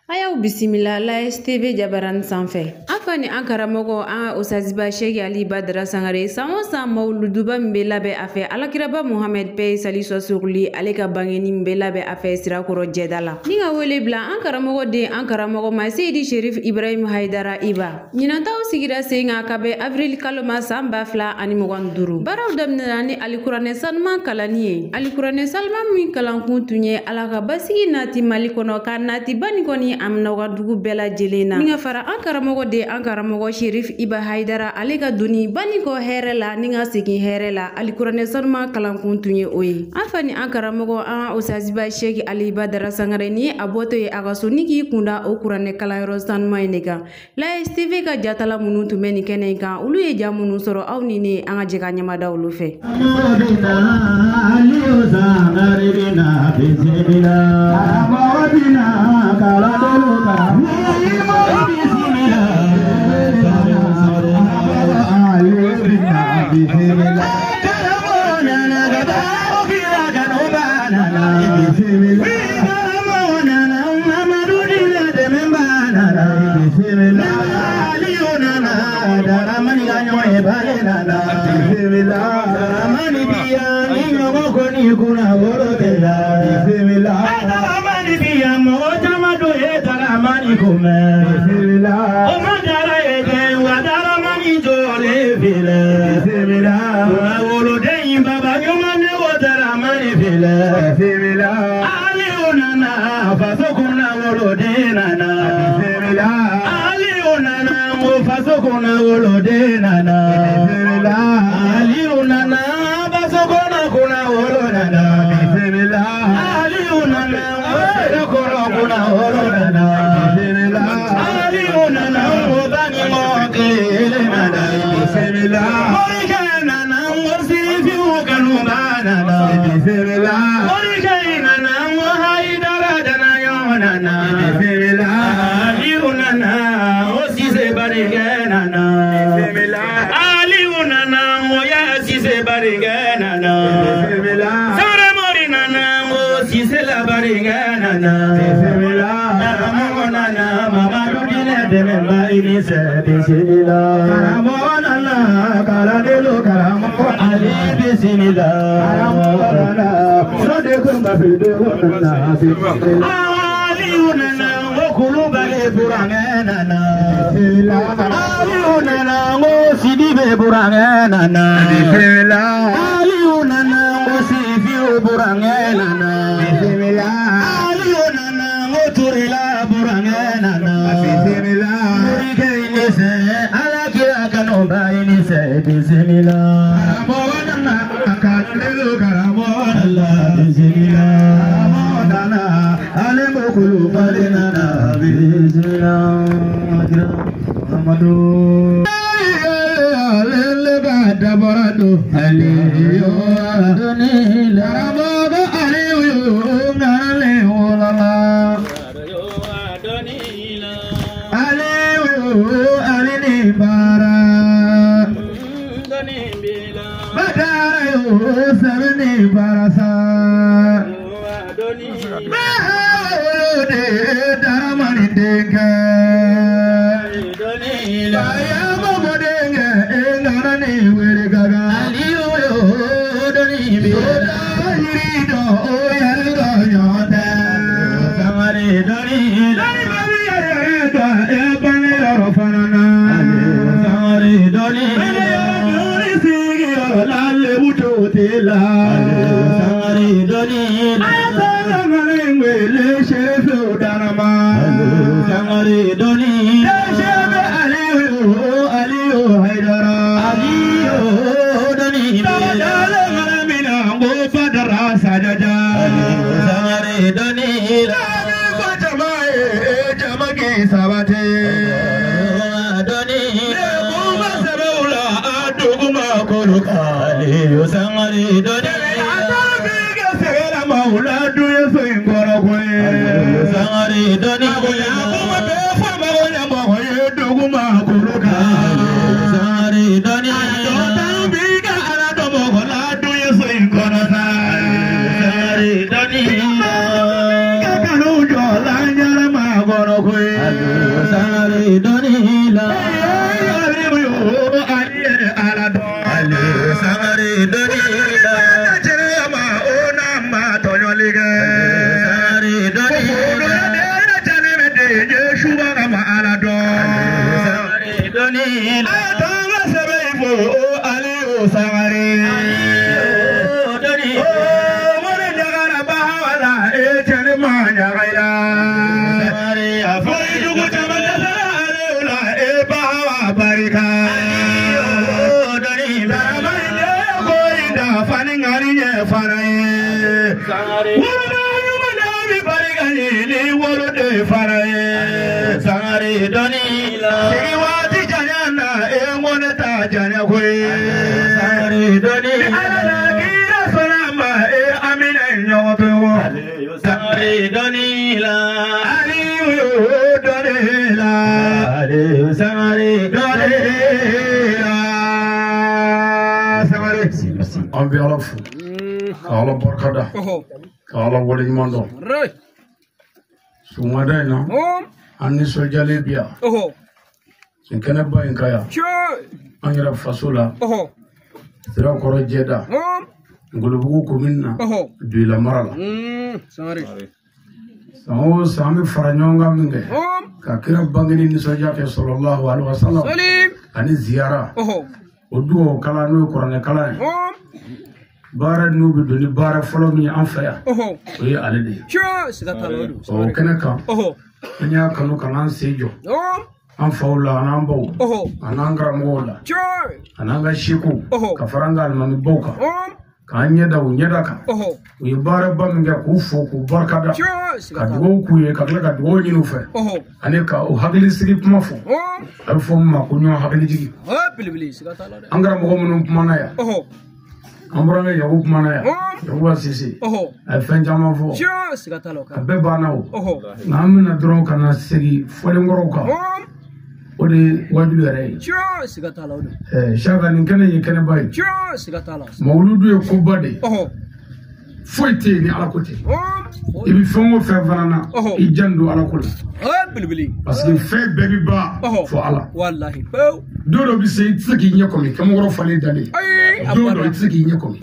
Ayaw bisimila la STV jabaran sanfɛ. An fa ni an karamɔgɔ an Osaziba Sheikh Ali Badara Sangare san o san mawuluduba min bɛ labɛn a fɛ Alakiraba Muhamɛd bɛɛ sali sɔsuguli ale ka bangeni min bɛ labɛn a fɛ Sirakɔrɔ Jɛda la. Ni ka wele bila an karamɔgɔ den an karamɔgɔ ma Seydi Sherif Ibrahim Haidara Iba. Ɲinantaw sigira sen kan ka bɛn avril kalo ma san 2025. Baaraw daminɛna ni alikuranɛ sanuman kalanni ye. Alikuranɛ sanuman min kalankun tun ye Ala ka basigi nati Mali kɔnɔ ka nati bani kɔni amina ka dugu bɛɛ lajɛlen na. Ni ka fara an karamɔgɔ de an karamɔgɔ Sherif Iba Haidara ale ka doni bani kɔ hɛrɛ la ni ka segin hɛrɛ la alikuranɛ sanuman kalankun tun ye o ye. An fa ni an karamɔgɔ an Osaziba Sheikh Ali Badara Sangare ni a bɔtɔ ye a ka so ni k'i kunda o kuranɛ kalanyɔrɔ sanuman in de kan. La STV ka jatala minnu tun bɛ nin kɛnɛ in kan olu ye ja minnu sɔrɔ aw ni ne an ka jɛ ka ɲɛmada olu fɛ. donila Ali sangare donila Chama ona ma tonyolige sangare donila Chane mede Yeshua ma alado sangare donila Atanga sebebo Ali sangare donila Mone jagara bahawala Chane manya gaira sangare afari jugu chamanda ala e bahawa barika Sangare donila Siwati janyana e moneta janya kwe Sangare donila Kira sonama e amina nyoto Sangare donila Aliyu donila Aliyu sangare donila Sangare Ambi alafu Kala barkada Kala wali mando Sumadena Ani sojalebia Nkene ba inkaya Anyara fasula Sira koro jeda Ngulubugu kumina Duila marala Sao sami faranyonga minge Kakira bangini ni sojake sallallahu alaihi wasallam Ani ziara Oduo kala no korane kala Bara nubi doni bara follow me anfaya oye alede o kenaka anya kanu kanan sejo anfaula anambo anangra mola ananga shiku kafaranga almami boka kanye da unyeda ka oye bara baminga kufo ku barkada kadwo kuye kakla kadwo nyinu fe aneka o hagli sigi pumafo alfo ma kunyo hagli jigi angra mo mun pumana ya Ambranga yabu mana ya yabu asisi afenjama fo abebana o namina dron kana segi fole ngoroka ode wajulu yare shaga ninkene yekene bay mawludu e kubade foite ni alakote ibi fongo fe vanana ijandu alakula parce que fait baby ba fo ala wallahi dodo bi sey tsaki nyakomi kamoro fale dale dodo tsaki nyakomi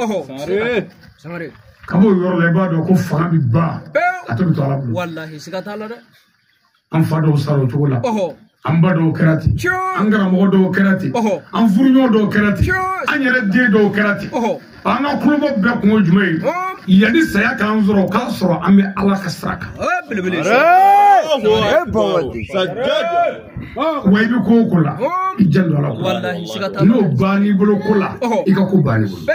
sangare kabo yoro le ba do ko fa bi ba atobi to ala wallahi sigata ala de am fado saro chola ambado kerati angara mo do kerati am furnyo do kerati anyere de do kerati ana kulobo be ko jumay yadi saya kan zoro ka soro ame ala kasraka way bi ko kula ijando ala wallahi sigata no bani bolo kula ika ko bani bolo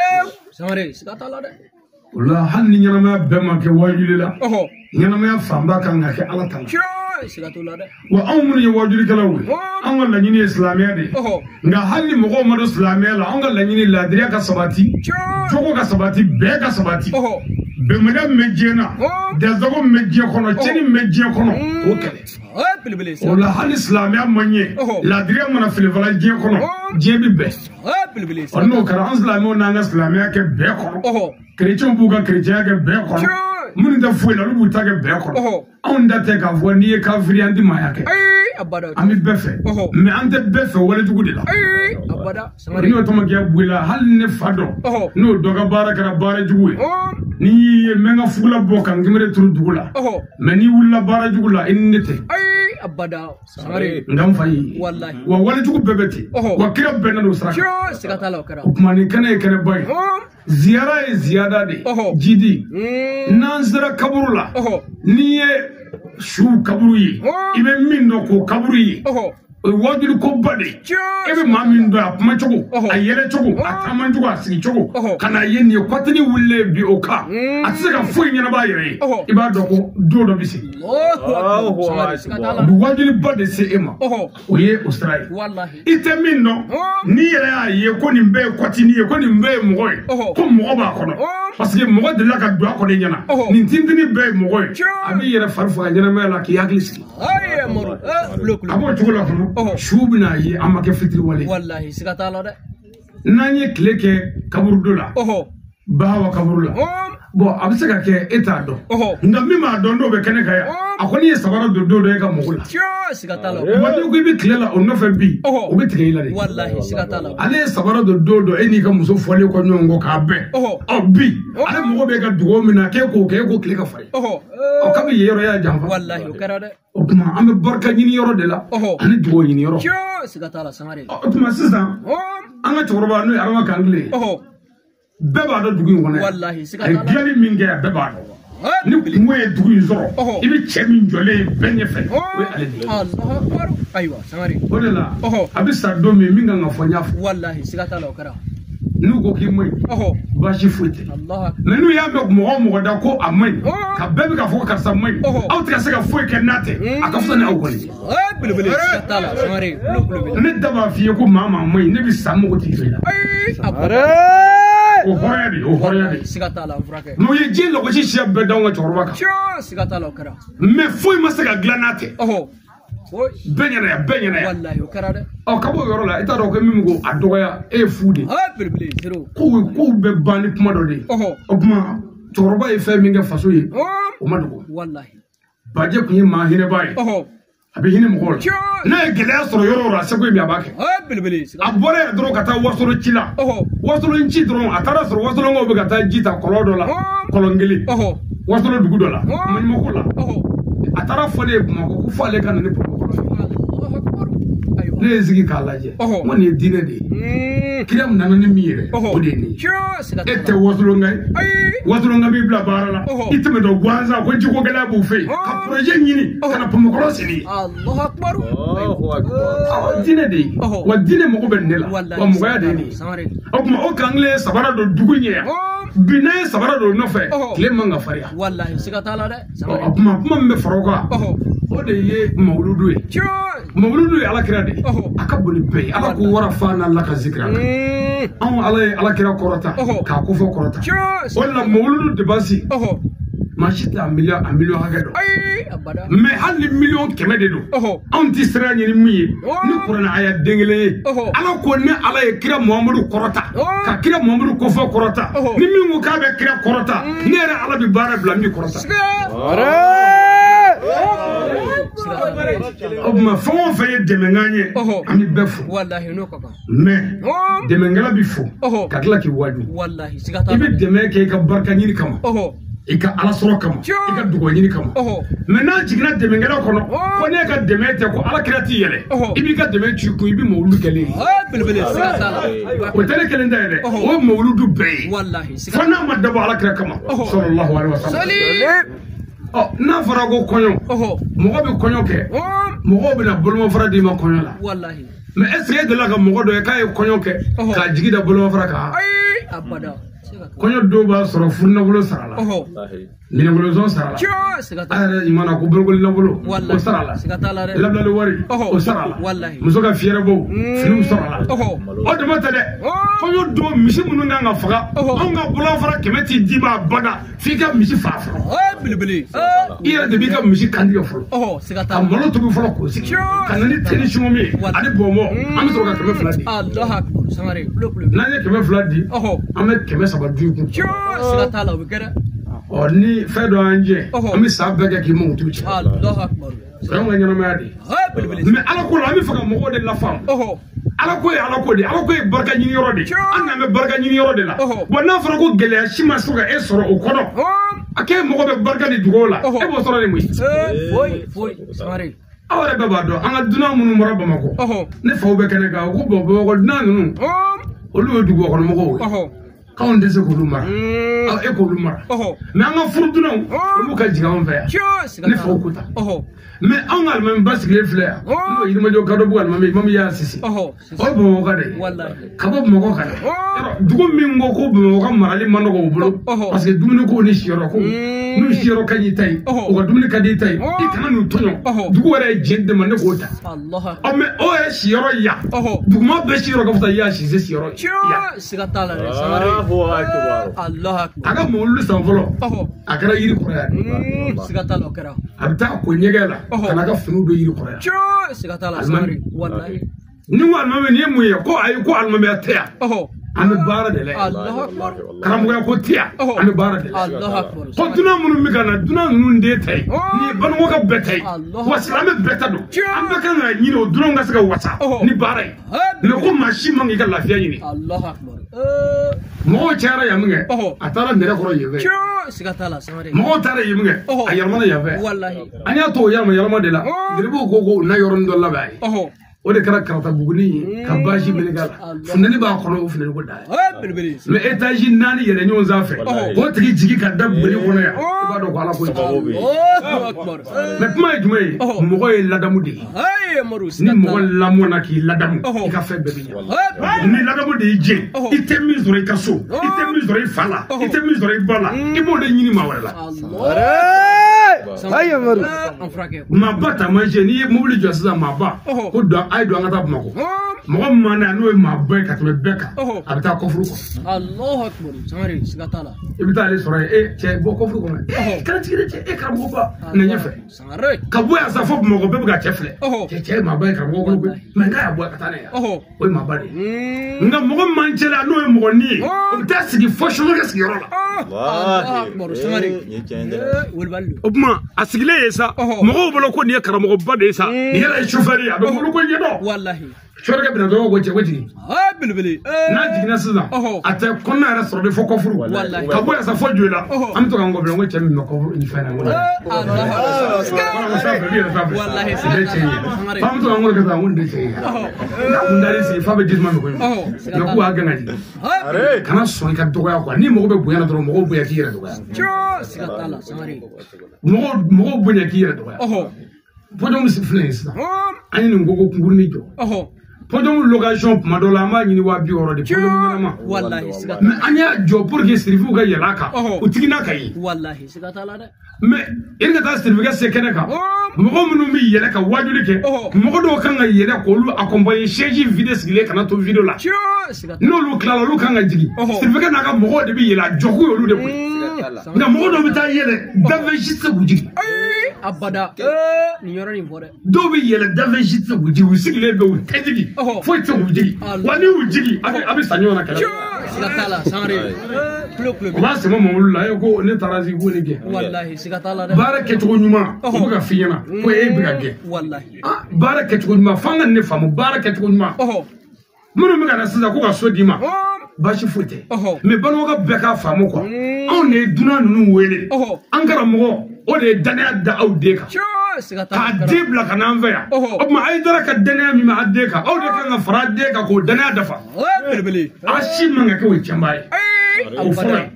samare sigata ala de wala hanni nyama ma be ma ke wajulila nyama ma famba kan ke ala tan wa ammun ya wajuli kalawi an wala nyini islamiya de nga hanni mo ko mado islamiya la an wala nyini ladriya ka sabati joko ka sabati be ka sabati be mena mejena da zago mejje kono chini mejje kono o kale wala hanni islamiya manye ladriya mana filvala je kono je bi be onno kara islamiya na nga islamiya ke be kono chrétien buga chrétien ke be kono mun da fuela lu butage be kono on da te ka voni e ka vri andi mayake ami befe me ande befe wala jugu la abada no to magia buila hal ne fado no doga baraka bara jugu ni menga fula boka ngimre turu dugula me ni wulla bara jugula innete abada sare ngam fayi wallahi wa wala jugu bebeti wa kira benano sara sigata la kara upmani kana bay ziyara e ziyada de jidi nanzara kaburula niye shu kaburu yi ibe mindo ko kaburu yi wajulu ko bade ebe mamin do apma chogo ayere chogo atama chogo asigi chogo kana yeni kwatini wulle bi oka atsaka foi nyana ba yere iba do ko do bisi wajulu bade se ema oye ostrai wallahi ite mindo ni yere aye ko ni mbe kwatini ko ni mbe mogoy ko mogo ba kono parce que mogo de la ka do ko de nyana ni tindini be mogoy abi yere farfa nyana mela ki yaglisi ay amoro abo chogo la kono shubina yi amake fitri wale wallahi sigata la de nanye kleke kaburu dola bawa kaburu la bon a bɛ se ka kɛ e t'a dɔn nka min b'a dɔn dɔw bɛ kɛnɛ kan yan a ko n'i ye sabara don don dɔ e ka mɔgɔ la waati ko i bɛ tile la o nɔfɛ bi o bɛ tigɛ i la de ale ye sabara don don dɔ e n'i ka muso fɔlen kɔ ɲɔgɔn kɔ k'a bɛn ɔ bi ale mɔgɔ bɛ ka dugawu min na k'e k'o kɛ e ko tile ka farin ɔ kabi yen yɔrɔ y'a janfa o tuma an bɛ barika ɲini yɔrɔ de la ani dugawu ɲini yɔrɔ o tuma sisan an ka cɛkɔrɔba n'o ye Adama Kankile bɛɛ b'a dɔn dugu in kɔnɔ a ye dilanni min kɛ yan bɛɛ b'a dɔn ni kungo ye dugu in sɔrɔ i bɛ cɛ min jɔlen ye bɛɛ ɲɛfɛ o ye ale de ye o de la a bɛ sa don min kan ka fɔ n y'a fɔ n'u ko k'i ma ɲi baasi foyi tɛ mɛ n'u y'a mɛn mɔgɔ o mɔgɔ da ko a ma ɲi ka bɛɛ bɛ ka fɔ karisa ma ɲi aw tɛ ka se ka foyi kɛ n'a tɛ a ka fisa ni aw kɔni ne da b'a f'i ye ko maa ma ɲi ne bɛ sa mɔgɔ t'i fɛ o hɔrɔnya de o hɔrɔnya de n'o ye diɲɛ lɔgɔsi siya bɛɛ d'anw ka cɛkɔrɔba kan mɛ foyi ma se ka dilan n'a tɛ bɛɛ ɲɛna yan ɔ ka b'o yɔrɔ la i t'a dɔn ko min ko a dɔgɔya e ye fu de kow bɛ ban ni kuma dɔ de ye o tuma cɛkɔrɔba ye fɛn min kɛ faso ye o ma dogo Bajɛ kun ye maa hinɛba ye a bɛ hinɛ mɔgɔw la n'a ye gɛlɛya sɔrɔ yɔrɔ o yɔrɔ a seko ye min a b'a kɛ a bɔra yen dɔrɔn ka taa wasolo ci la wasolo ci dɔrɔn a taara sɔrɔ wasolonkaw bɛ ka taa ji ta kɔlɔn dɔ la kɔlɔn kelen wasolo dugu dɔ la maɲumako la a taara fɔ ne ye Bamakɔ ko fɔ ale ka na ni ne ye sigi k'a lajɛ n ko nin ye diinɛ de ye kira min nana ni min yɛrɛ o de ye nin ye e tɛ wasolonka ye wasolonka b'i bila baara la i tɛmɛtɔ gansan ko jiko gɛlɛya b'u fɛ yen ka projet ɲini ka na Bamakɔ sigi diinɛ de ye wa diinɛ mago bɛ nin de la wa mɔgɔya de ye nin ye o tuma o Kankile ye sabara don dugu ɲɛ yan bi n'a ye sabara don nɔfɛ tile man ka farinya o tuma kuma min bɛ fara o kan o de ye mawuludu ye mawuludu ye alakira de a ka bon ni bɛɛ ye ala ko wara fa n'ala ka zikira la anw ala ye alakira kɔrɔta k'a kofɔ kɔrɔta o de la mawuludu debasi maa si tɛ a miliyɔn hakɛ dɔn mɛ hali ni miliyɔn 100 de don anw tɛ sira ɲini min ye ni kuranɛ aya den kelen ye ala ko ni ala ye kira Muhamadu kɔrɔta ka kira Muhamadu kofɔ kɔrɔta ni min ko k'a bɛ kira kɔrɔta ne yɛrɛ ala bɛ baara bila min kɔrɔta o tuma fɛn o fɛn ye dɛmɛkan ye an bɛ bɛɛ fo mɛ dɛmɛkɛla bɛ fo ka tila k'i waju i bɛ dɛmɛ kɛ i ka barika ɲini kama i ka ala sɔrɔ kama i ka dugawu ɲini kama mɛ n'a jiginna dɛmɛkɛla kɔnɔ ko ne ka dɛmɛ tɛ ko alakira t'i yɛlɛ i b'i ka dɛmɛ ci kun i bɛ mawuludu kɛlen ye o tɛ ne kelen ta ye dɛ o ye mawuludu bɛɛ ye fo n'a ma dabɔ alakira kama sallallahu alaihi wasallam n'a fɔra ko kɔɲɔ mɔgɔ bɛ kɔɲɔ kɛ mɔgɔw bɛ na bolomafara d'i ma kɔɲɔ la mɛ est ce que e delila ka mɔgɔ dɔ ye k'a ye kɔɲɔ kɛ k'a jigi da bolomafara kan kɔɲɔ dɔw b'a sɔrɔ furunafolo sara la minɛnkolonsɔn sara la a yɛrɛ ɲuman ko bolokoli nafolo o sara la labilali wari o sara la muso ka fiyɛrɛbɔ finiw sara la o dama tɛ dɛ kɔɲɔ don misi minnu kan ka faga anw ka bolomafara 100 t'i d'i ma abada f'i ka misi faga fɔlɔ i yɛrɛ de b'i ka misi kantigɛ fɔlɔ ka malo tobi fɔlɔ k'o sigi ka na ni tɛ ni sungɔmi ye ani bɔnbɔn an bɛ sɔrɔ ka 100 di n'an ye 100 di an bɛ 300 du kun ni fɛn dɔ an jɛ an bɛ sa bɛɛ kɛ k'i ma mutu cɛ o y'anw ka ɲɛnamaya de ye mɛ ala ko la an bɛ fɛ ka mɔgɔw de lafaamu ala ko ye ala ko de ala ko ye barika ɲini yɔrɔ de an n'an bɛ barika ɲini yɔrɔ de la bon n'a fɔra ko gɛlɛya si ma se ka e sɔrɔ o kɔnɔ a k'e mɔgɔ bɛ barika ni dugawu la e b'o sɔrɔ de mun ye aw yɛrɛ bɛɛ b'a dɔn an ka dunan minnu bɔra Bamakɔ ne faw bɛ kɛnɛ kan ko bɔn Bamakɔ dunan ninnu olu ye dugukɔnɔmɔgɔw ye k'anw tɛ se k'olu mara e k'olu mara mɛ an ka furu dunanw olu ka jigin anw fɛ yan ne faw ko ta mɛ anw ka alimami ba sigilen filɛ yan n'o ye Yirimajɔ Kadɔbugu alimami Imamu Yaya Sise o ye Bamakɔ de ye ka bɔ Bamakɔ ka na dugu min ko ko Bamakɔ marali man nɔgɔ u bolo parce que dumuni ko ni siyɔrɔ ko n'u siyɔrɔ ka di ta ye u ka dumuni ka di ta ye i kana n'u tɔɲɔ dugu wɛrɛ ye diɲɛ dɛmɛ ne k'o ta mɛ o yɛrɛ siyɔrɔ yan duguma bɛɛ siyɔrɔ ka fisa Yaya Sise siyɔrɔ yan a ka mawuludu san fɔlɔ a kɛra yiri kɔrɔ yan a bɛ taa ko ɲɛgɛn la ka n'a ka finiw don yiri kɔrɔ yan ni ko alimami nin ye mun ye ko ayi ko alimamiya tɛ yan ame baara de la Allahu akbar karamɔgɔya ko tiya ame baara de la Allahu akbar ko dunan minnu bɛ ka na dunan ninnu de ta ye ni banuko ka bɛɛ ta ye wa silamɛ bɛɛ ta don an bɛɛ kan ka ɲini o dunan ka se ka wasa ni baara ye mais ko maa si man k'i ka lafiya ɲini Allahu akbar mɔgɔw cayara yan min kɛ a taara nɛrɛ kɔrɔ yen fɛ siga t'a la Sangare mɔgɔw taara yen min kɛ a yɛlɛmana yan fɛ wallahi an y'a to o yɛlɛma de la garibuw ko na yɔrɔnin dɔ labɛn a ye o de kɛra karata buguni ye ka basi meleke a la funtɛni b'a kɔnɔ o funtɛni ko da ye mais étage 4 yɛlɛ ɲɔgɔn sanfɛ o tigi jigi ka da buguni kɔnɔ yan i b'a dɔn ko ala ko mais kuma ye jumɛn ye mɔgɔ ye ladamu de ye ni mɔgɔ lamɔna k'i ladamu i ka fɛn bɛɛ bɛ ɲɛ ni ladamu de y'i jɛ i tɛ min sɔrɔ i ka so i tɛ min sɔrɔ i fa la i tɛ min sɔrɔ i ba la i b'o de ɲini maa wɛrɛ la maa ba taamasiyɛn n'i ye mobili jɔ sisan maa ba ko don a ye don an ka taa Bamakɔ mɔgɔ min ma na n'o ye maa ba ye ka tɛmɛ bɛɛ kan a bɛ taa kɔfuru kɔnɔ Allahu akbar Sangare siga t'a la i bɛ taa ale sɔrɔ yen cɛ bɔ kɔfuru kɔnɔ kana tigi de cɛ e karamɔgɔ ba na ɲɛfɛ ka bɔ yan sa fo Bamakɔ bɛɛ bɛ ka cɛ filɛ cɛ ye maa ba ye karamɔgɔ kɔnɔ koyi mais n'a y'a bɔ ka taa n'a ye o ye maa ba de ye nka mɔgɔ min man cɛla n'o ye mɔgɔ ni ye o bɛ taa sigi fo sɔgɔkɛ sigiyɔrɔ la Allahu akbar Sangare o tuma a sigilen ye sa mɔgɔw bolo ko nin ye karamɔgɔba de ye sa nin yɛrɛ ye chauffeur ye a bɛ bolo ko ɲɛdɔn wallahi chauffeur bɛna dɔrɔn ko cɛ ko jigin belebele n'a jiginna sisan a tɛ kɔnɔna yɛrɛ sɔrɔ de fo kɔfuru ka bɔ yan sa fo Joyi la an bɛ to k'an kɔbila n ko cɛ min bɛ kɔfuru nin fɛn na n ko wallahi cɛ ye f'an bɛ to k'an kɔrɔ ka taa n ko nin de cɛ ye n dalen sigi f'a bɛ jisuma min ko mais k'u y'a gɛn ka jigin kana sɔn i ka dɔgɔya quoi ni mɔgɔ bɛ bonya na dɔrɔn mɔgɔw bonya k'i yɛrɛ dɔgɔya siga t'a la Sangare mɔgɔw bonya k'i yɛrɛ dɔgɔya pɔjɔnw filɛ yen sisan an ye nin ko kunkurunin jɔ pɔjɔnw location tuma dɔw la an b'a ɲini 200 de pɔjɔn ɲɛnama wallahi siga mais an y'a jɔ pour que sirifuw ka yɛlɛ a kan u tiginna ka ye wallahi siga t'a la dɛ mais i ka taa sirifukɛ se kɛnɛ kan mɔgɔ minnu bɛ yɛlɛ ka wajuli kɛ mɔgɔ dɔw kan ka yɛlɛ k'olu accompagner chaise vide sigilen kana to video la n'olu tilala olu kan ka jigin sirifukɛ n'a ka mɔgɔw de bɛ yɛlɛ a jɔkun ye olu de koyi nka mɔgɔ dɔw bɛ taa yɛlɛ davɛsi tɛ se k'u jigin abada nin yɔrɔ nin fɔ dɛ dɔw bɛ yɛlɛ davɛsi tɛ se k'u jigin u sigilen bɛ u tɛ jigin foyi tɛ se k'u jigin wa ni y'u jigin a bɛ sa ɲɔgɔn na kɛlɛ siga t'a la Sangare o b'a sɛmɛ mamulu la e ko ne taara sigi ko ne kɛ wallahi siga t'a la dɛ baara kɛcogo ɲuman o bɛ ka f'i ɲɛna ko e bɛ ka kɛ wallahi baara kɛcogo ɲuman f'an ka ne faamu baara kɛcogo ɲuman minnu bɛ ka na sisan ko ka so d'i ma baasi foyi tɛ mais balimaw bɛɛ k'a faamu quoi anw de ye dunan ninnu wele an karamɔgɔ o de ye danaya da aw den kan k'a den bila ka n'an fɛ yan o tuma a ye dara ka danaya min bɛ a den kan aw de kan ka fara a den kan k'o danaya dafa a si man ka kɛ o ye tiɲɛba ye o fɔlɔ ye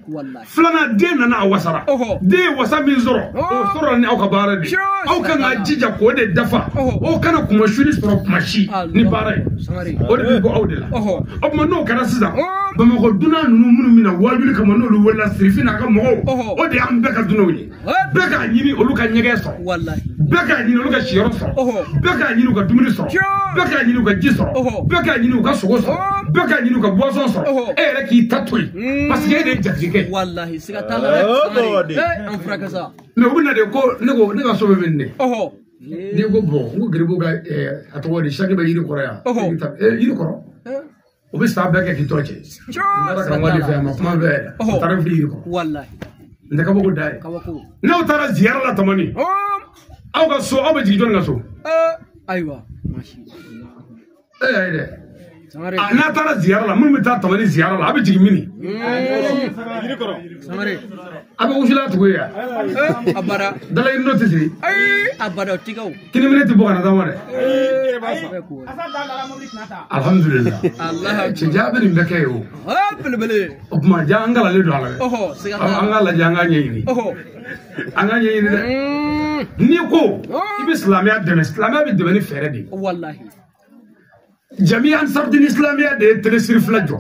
filanan den nana a wasara den ye wasa min sɔrɔ o sɔrɔ ni aw ka baara de aw kan ka jija k'o de dafa o kana kuma suli sɔrɔ kuma si ni baara ye o de bɛ bɔ aw de la o tuma n'o kɛra sisan Bamakɔ dunan ninnu minnu bɛna wajuli kama n'olu welela sirifin n'a ka mɔgɔw o de y'an bɛɛ ka dunanw ye bɛɛ k'a ɲini olu ka ɲɛgɛn sɔrɔ bɛɛ k'a ɲini olu ka siyɔrɔ sɔrɔ bɛɛ k'a ɲini u ka dumuni sɔrɔ bɛɛ k'a ɲini u ka ji sɔrɔ bɛɛ k'a ɲini u ka sogo sɔrɔ bɛɛ k'a ɲini u ka boisson sɔrɔ e yɛrɛ k'i ta to yen parce que e de ye jatigikɛ wallahi siga t'a la dɛ an furakɛ sa mais u bɛ na de ko ne ka so bɛ min de n'i ko bɔn n ko garibu ka a tɔgɔ de chaque bɛ yiri kɔrɔ yan yiri kɔrɔ o bɛ san bɛɛ kɛ k'i tɔ cɛ n taara karamɔgɔ de fɛ a ma kuma bɛɛ o taara fili yiri kɔrɔ n tɛ kabako da ye n'aw taara ziyara la tamani aw ka so aw bɛ jigin jɔnni ka so ayiwa ayi dɛ n'a taara ziyara la minnu bɛ taa tamani ziyara la a bɛ jigin mini a bɛ wusula tugu ye yan abada dalayirini dɔ tɛ sigi abada tigaw kini minɛ tɛ bɔ ka na d'a ma dɛ alhamdulilah cɛja bɛ nin bɛɛ kɛ ye o o tuma ja an kalalen don a la dɛ an k'a lajɛ an k'a ɲɛɲini an k'a ɲɛɲini dɛ n'i ko i bɛ silamɛya dɛmɛ silamɛya bɛ dɛmɛ ni fɛɛrɛ de ye jamiya ansarudin islamiya de ye télésiri fila jɔ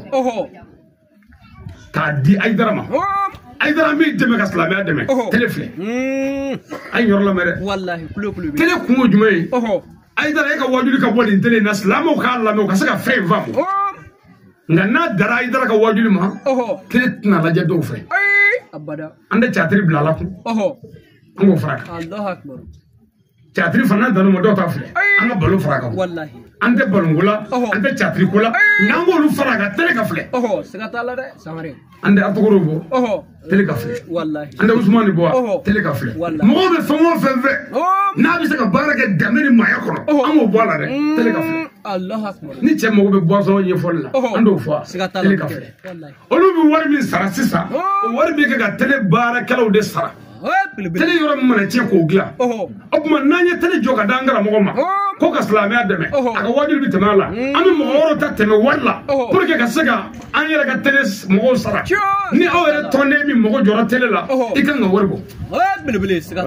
k'a di Ayidara ma Ayidara min dɛmɛ ka silamɛya dɛmɛ télé filɛ a ye yɔrɔ lamɛn dɛ télé kun ye jumɛn ye Ayidara e ka wajuli ka bɔ nin télé in na silamɛw k'a lamɛn u ka se ka fɛn in faamu nka n'a dara Ayidara ka wajuli ma télé tɛna lajɛ dɔw fɛ an tɛ caatiri bila a la kun an k'o fara kan caatiri fana danu ma dɔw ta filɛ an ka balo fara kan ante balungula ante chatrikula nango lu faraga tele ka fle sigatala de samare ande atogoro bo tele ka fle wallahi ande Ousmane bo tele ka fle mo be famo feve na bi se ka baraka dameni maya kono amo bo ala de tele ka fle Allah akbar ni che mo be boisson ye folla ando fo tele ka fle olu bi wari min sara sisa wari bi ka tele baraka de sara tele yoro mana che ko gla okuma nanye tele joka dangara mo ma ko ka islamiya deme aka wajul bi tamala ami mo woro ta teme walla pour que ka sega an yere ka tele mo sara ni awere tonne mi mo jora tele la ikan no warbo bilbili siga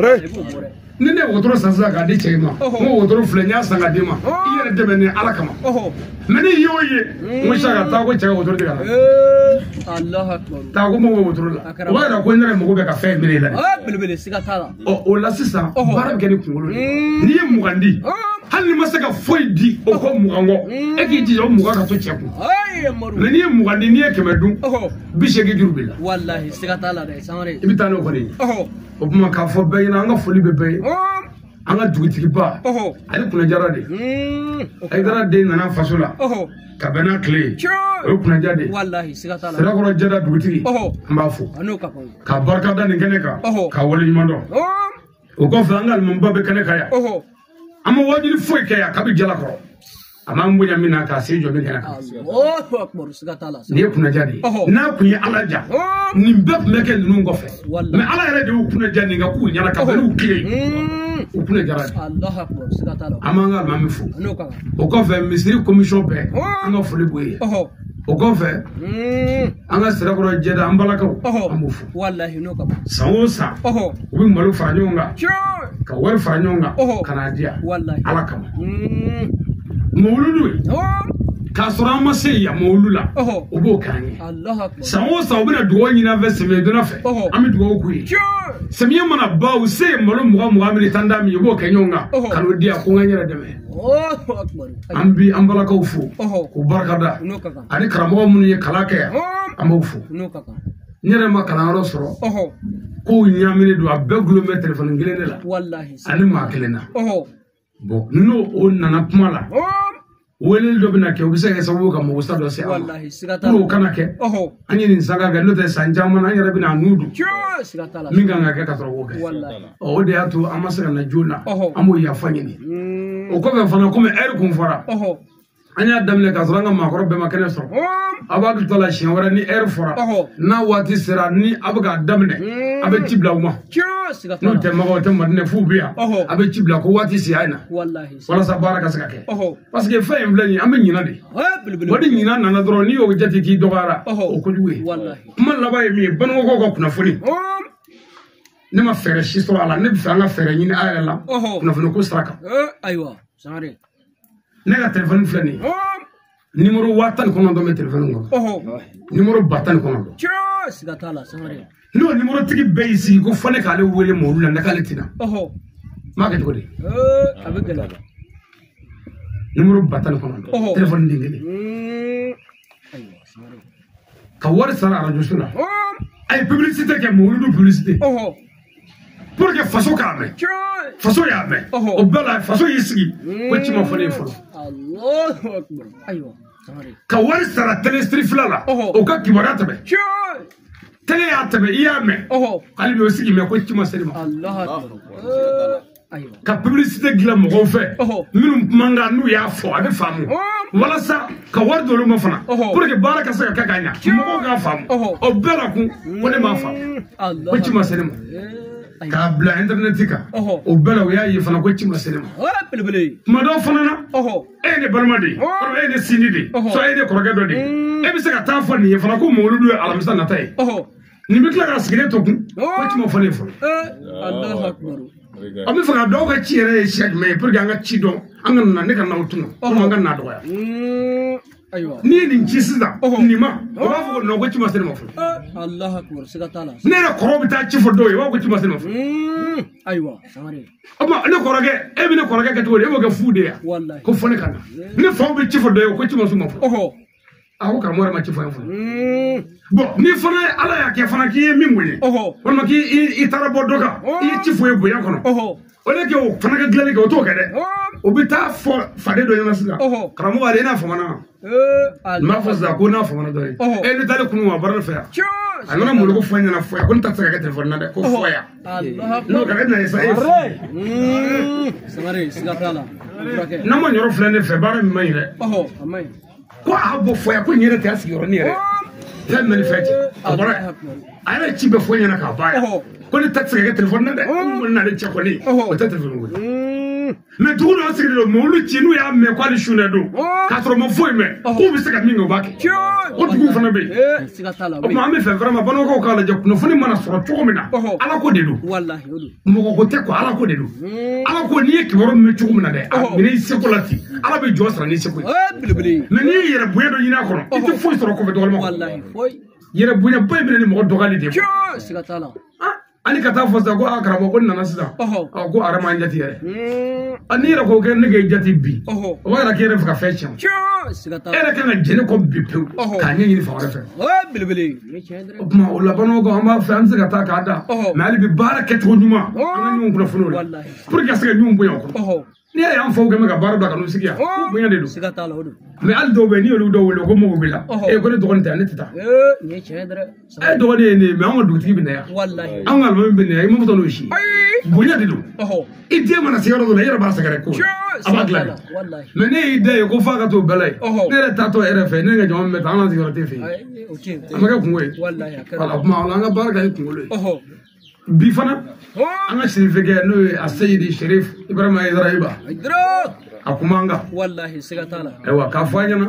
ni ne wotoro sansa ka di che ma mo wotoro flenya sanga di ma yere deme ni alakama meni yoye mo shaka ta ko che wotoro de kana Allah akbar ta ko mo wotoro la wa ra ko ndere mo be ka fe mi la bilbili siga tala o la sisa bara ke ni kungolo ni ye mugandi hali masaka foi di o ko mugango e ki di o muga ka to cheku ay maru ni ye mugandi ni ye kemedun bi shege jurubila wallahi siga tala de samare ibitano ko ni o kuma ka fo be ina nga foli be be anga dugutigi ba ali kuna jara de ay dara de nana fasola ka bena kle o kuna jade wallahi siga tala sira ko jada dugutigi amba fo anuka ka barka da ni kene ka wali mando o ko fanga mun ba be kene kaya ama wajiri foi kaya ka bi jala ko ama mbunya mina ka se jo be kene ka Allahu akbar siga tala ni kuna jade na ku ya alaja ni mbep meke nunu ngofe me ala yare de kuna jade nga ku nyala ka be u kile o kuna jara Allahu akbar siga tala ama nga ma mi fu anuka o ko fe misiri commission be anga foli boye o ko fe anga sira ko jeda ambala ka amu fu wallahi nuka sawosa o bi malu fa nyonga ka wari fa nyonga kana dia wallahi ala kama mawludu ka sura ma se ya mawlula o bo kanye Allah akbar sawosa o bina duwo nyina ve seme do na fe ami duwo ku yi semiye mana ba o se malu muga mi tanda mi bo kenyonga kanu dia ko nganyara deme Allahu akbar ambi ambala ka fu ko barkada ani karamo mun ye kala ke amu fu nuka nyere ma kala ro soro ko nyamine do abegulo me telephone ngene la wallahi ani ma kelena bo no o nana pumala wele do bina ke ubisa ke sabu ka mo ustado se wallahi sigata ko kana ke anyi ni saga ga lote sanjama na nyere bina nudu sigata la minga nga ke ka tro ko wallahi o de atu amasaka na jona amu ya fanyini o ko be fana ko me kun fara anya damle ka zranga makoro be makene so abadu tola shin wara ni fora na wati sira ni abuga damne abe tibla uma no te mago te madne fu biya abe tibla ko wati si aina wallahi wala sa baraka saka ke parce que fa emblani ambe nyina de wadi nyina na dro ni o jati ki dogara o ko duwe wallahi man la baye mi ban ko kuna funi ne ma fere shi so ala ne bi fa nga fere nyina ala la kuna funi ko straka aywa sare nega téléphone flani numéro watan kono do me téléphone ngo numéro batan kono do sigata la sare no numéro tigi beisi ko fone kale wele mo lula nakale tina ma ke todi abegala numéro batan kono do téléphone dingini aywa sare ka war sara radio suna ay publicité ke mo lulu publicité pour que faso kame faso ya me o bela faso yisigi wacci ma fone folo Allahu akbar aywa sare ka war sara telestri flala o ka kibarata be tele ya tabe iya me qalbi o sigi me ko ci ma selima Allahu akbar aywa ka publicité gila mo ko fe minum manga nu ya fo abe famu wala sa ka war do ma fana pour que baraka sa ka ganya mo ga famu o bela ku woni ma famu ko ci ma selima ka bla internet ka o bela o yayi fana ko ci ma selima bilbili ma do fana na e ne balmadi o e ne sinidi so e ne korogado di e bi se ka ta fani e fana ko mo ludu alamisa na tay ni bi kla ka sigire to ku ko ci ma fane fo Allahu akbar ami fana do ka ci re check me pour ga ci do an na ne ka na utuno ko ma ga na do ya aywa ni ni ci sida ni ma o ba fo no ko ci ma selima fo Allahu akbar sigata la ne na koro bi ta ci fo do e wa ko ci ma selima fo aywa sare ama ne koroge e bi ne koroge ka to e wo ga fude ya wallahi ko fone kana ne fo bi ci fo do e ko ci ma suma fo aho ka mora ma ci fo en fo bo ni fona ala ya ke fona ki mi ngwe wala ki i tarabo doka i ci fo e bo ya kono o le ke o fona ga glele ke o to ka de obita fade do yana sida karamo wale na famana ma fasa ko na famana do e le dale kunu wa baral fa anona mo ko fanya na foya ko ta tsaka telefon na de ko foya no ka na isa samare sigatala na mo nyoro flende fe bare mi mai re amai ko abo foya ko nyere ta sigoro ni re ta manifest abara ana chibe foya na ka baya ko ni ta tsaka telefon na de mo na de chakoni o ta telefon mais tout le monde le molu chinu ya me kwa li shune do ka tro mo foi me ko bi se ka mingo baki o du fana be sigatala o ma me fe vraiment bono ko kala je no funi mana soro to mina ala ko de do wallahi odu mo ko te ko ala ko de do ala ko ni ki woro me chugo mina de ni sekolati ala be josra ni sekoi bilibili mais ni yere buye do yina ko ite foi soro ko be do mo wallahi foi yere buye bay be ni mo dogali de sigatala ani kata fosa ko akaramo ko nana sida ko arama njati yere ani ra ko ke ne ge jati bi o wala ke re fa fashion era kana jene ko bi pe ka nyi ni fa wala fa bilibili ma o la bano ko amba fans ka ta ka da mali bi baraka to nyuma ana nyum ko funo wallahi pour que se nyum bu yoko ni ya am fo ke me ka bar da kanu sigia bu nyande do sigatala odu me al do be ni lu do wolo ko mo bila e ko ne to kon ta ne tita ni chedre e do ne ni me am do ti bi na ya wallahi an al mo bi ne ay mo to no shi bu nyande do ide mana se yoro do yero ba sa gare ko abagla wallahi me ne ide ko fa ka to belay ne re ta to rf ne ga jom me ta na ti te fi amaga kunwe wallahi wala ma wala nga baraka kunwe bi fana anga sirifege no asayidi sharif ibrahim izraiba akumanga wallahi sigatala ewa kafanya na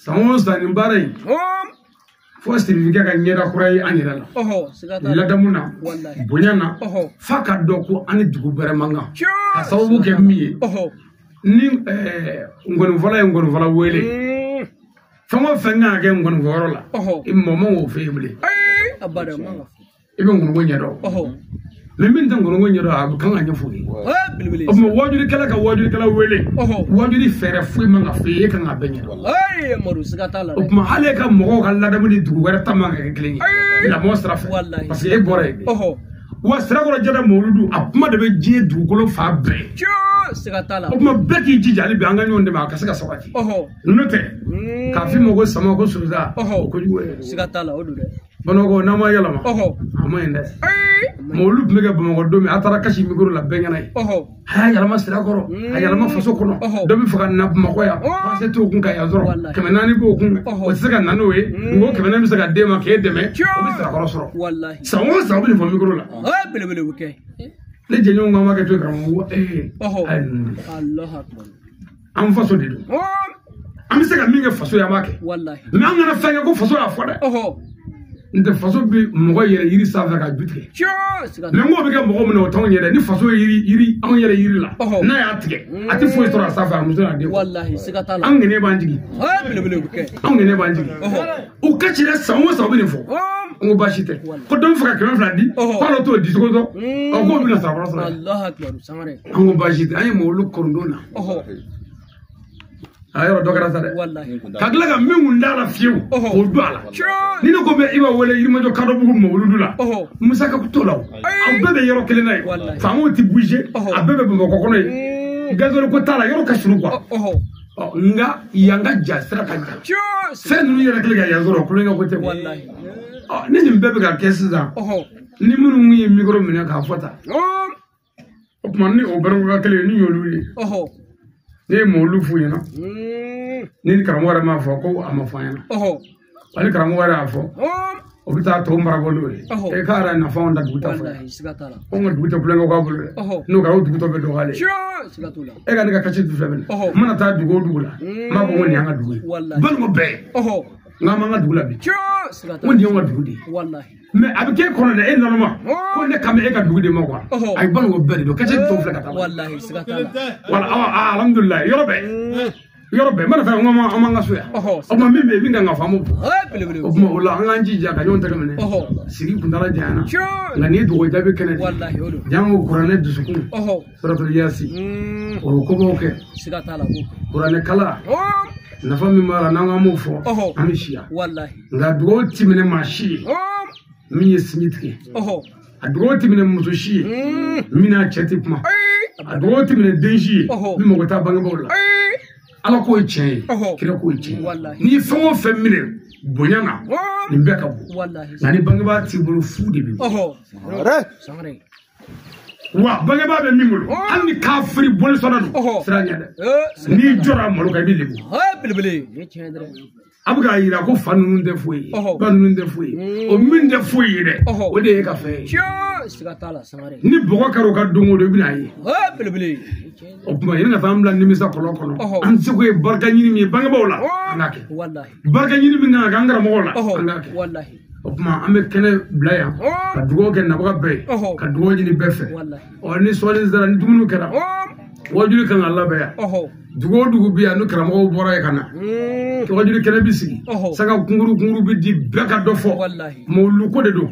samonsa ni mbarai fo sirifege ka nyeda kurai anyira la sigatala la damuna wallahi bunyana faka doko ani dugu bere manga ka sababu ke mi ni ngonu vola wele fama fanga ke ngonu vorola immo wo feble abada manga ibe ngunu nyado le min tan ngunu nyado abu kan anya fugi bilibili o mo wajuri kala wele wajuri fere fu manga fe kan abenya ay maru sigatala o ma hale ka mo ko la da buni dugu wara tamanga ke klingi la mostra fa parce que e bore wa sira ko jada moludu apuma de be je dugu ko fa be sigatala o ma beki jijali be anga nyonde ma ka saka sawati note ka fi mo go sama ko suza ko juwe sigatala odu de bonogo nama yalama amayende molu mega bomogo domi atara kashi miguru la benganay ha yalama sira koro ha yalama faso kono domi faka na makoya pase to kun kay azoro kemenani bo kun o saka nanowe ngo kemenani saka dema ke deme o bi sira koro soro wallahi sawo sawo ni fo miguru la bilibili buke le jenyo ngama ke to kram Allah akbar am faso de do am saka minga faso ya make wallahi me am na fanga ko faso ya foda nte faso bi mogo yere yiri safa ka bitke mais mo be ke mogo mun o ton yere ni faso yiri an yere yiri la na ya tige ati fo istora safa muso na de wallahi sigatala an ngene banjigi bilibili buke an ngene banjigi o ka chire sawo sawo bi fo ngo bashite ko don faka kemen flandi palo to disco do o ko bi na safa sala Allah akbar samare ngo bashite ay mo lu korndona ayoro dogara sare wallahi kagla ga mingun dala fiu o dala ni ko be iba wala yirma jo kado bugu mo wuludula musa ka kutolaw aw bebe yoro kelenay famo ti bouger abebe bo ko kono gazoro ko tala yoro ka shuru kwa nga yanga jasra ka sen nu yoro kelega yazoro ko nga ko te wallahi ni nim bebe ga kesza ni munu ngi micro mina ka fota o man ni o bero ga kele ni yoluli ne molu fu yana ni karamo wara ma fo ko ama fa yana ali karamo wara fo o bita to mara bolu e kara na fa onda duta fo wallahi sigatala o ngo duta bulengo ko bolu no ga o duta be do gale sigatula e ga ni ka kachi du feben mana ta dugo dugula ma ko ngoni anga dugo bal mo be ngama nga dugula bi sigatula woni ngo dugudi wallahi mais abike kono de e normal ko ne kam e ka dugudi mo quoi ay bal ngo be do kachi to fle kata wallahi sigatala wala alhamdulillah yorobe mana fa ngoma amanga suya o ma mimbe binga nga famu o ma wala nganji ja ka nyonta kamene sigi kundala jana ngani do jabe kene wallahi odo jango qur'ane dusukun suratul yasin o ko boke sigatala ko qur'ane kala na fami mara nanga mo fo amishia wallahi nga do timene mashi mi yesmitri adroti mine musushi mina cheti kuma adroti mine denji mi mogota bangi bola ala ko chen kira ko chen ni fo femine bonyana ni beka bo wallahi nani bangi ba ti bulu fudi bi sangare wa bangi ba be mimulu anni kafri bol sonadu siranya de ni jora mo ka bi lebu bilbili ni chen dre abuga yira ko fanu nde fuyi banu nde fuyi o min de fuyi de o de ka fe sigatala sangare ni bogo karo ka dongo do bina yi bilbili o kuma yina famla ni misa kolo kolo an se ko barka nyini mi banga bawla anake wallahi barka nyini mi nga ngara mo la anake wallahi o kuma ambe kene blaya ka dugo ken na boga be ka dugo nyini befe wallahi o ni soli zara ni dumunu kera wajuri kan Allah baya dugo biya no karamo bora kana to wajuri kene bisigi saka kunguru bi di beka dofo wallahi mo lu ko de do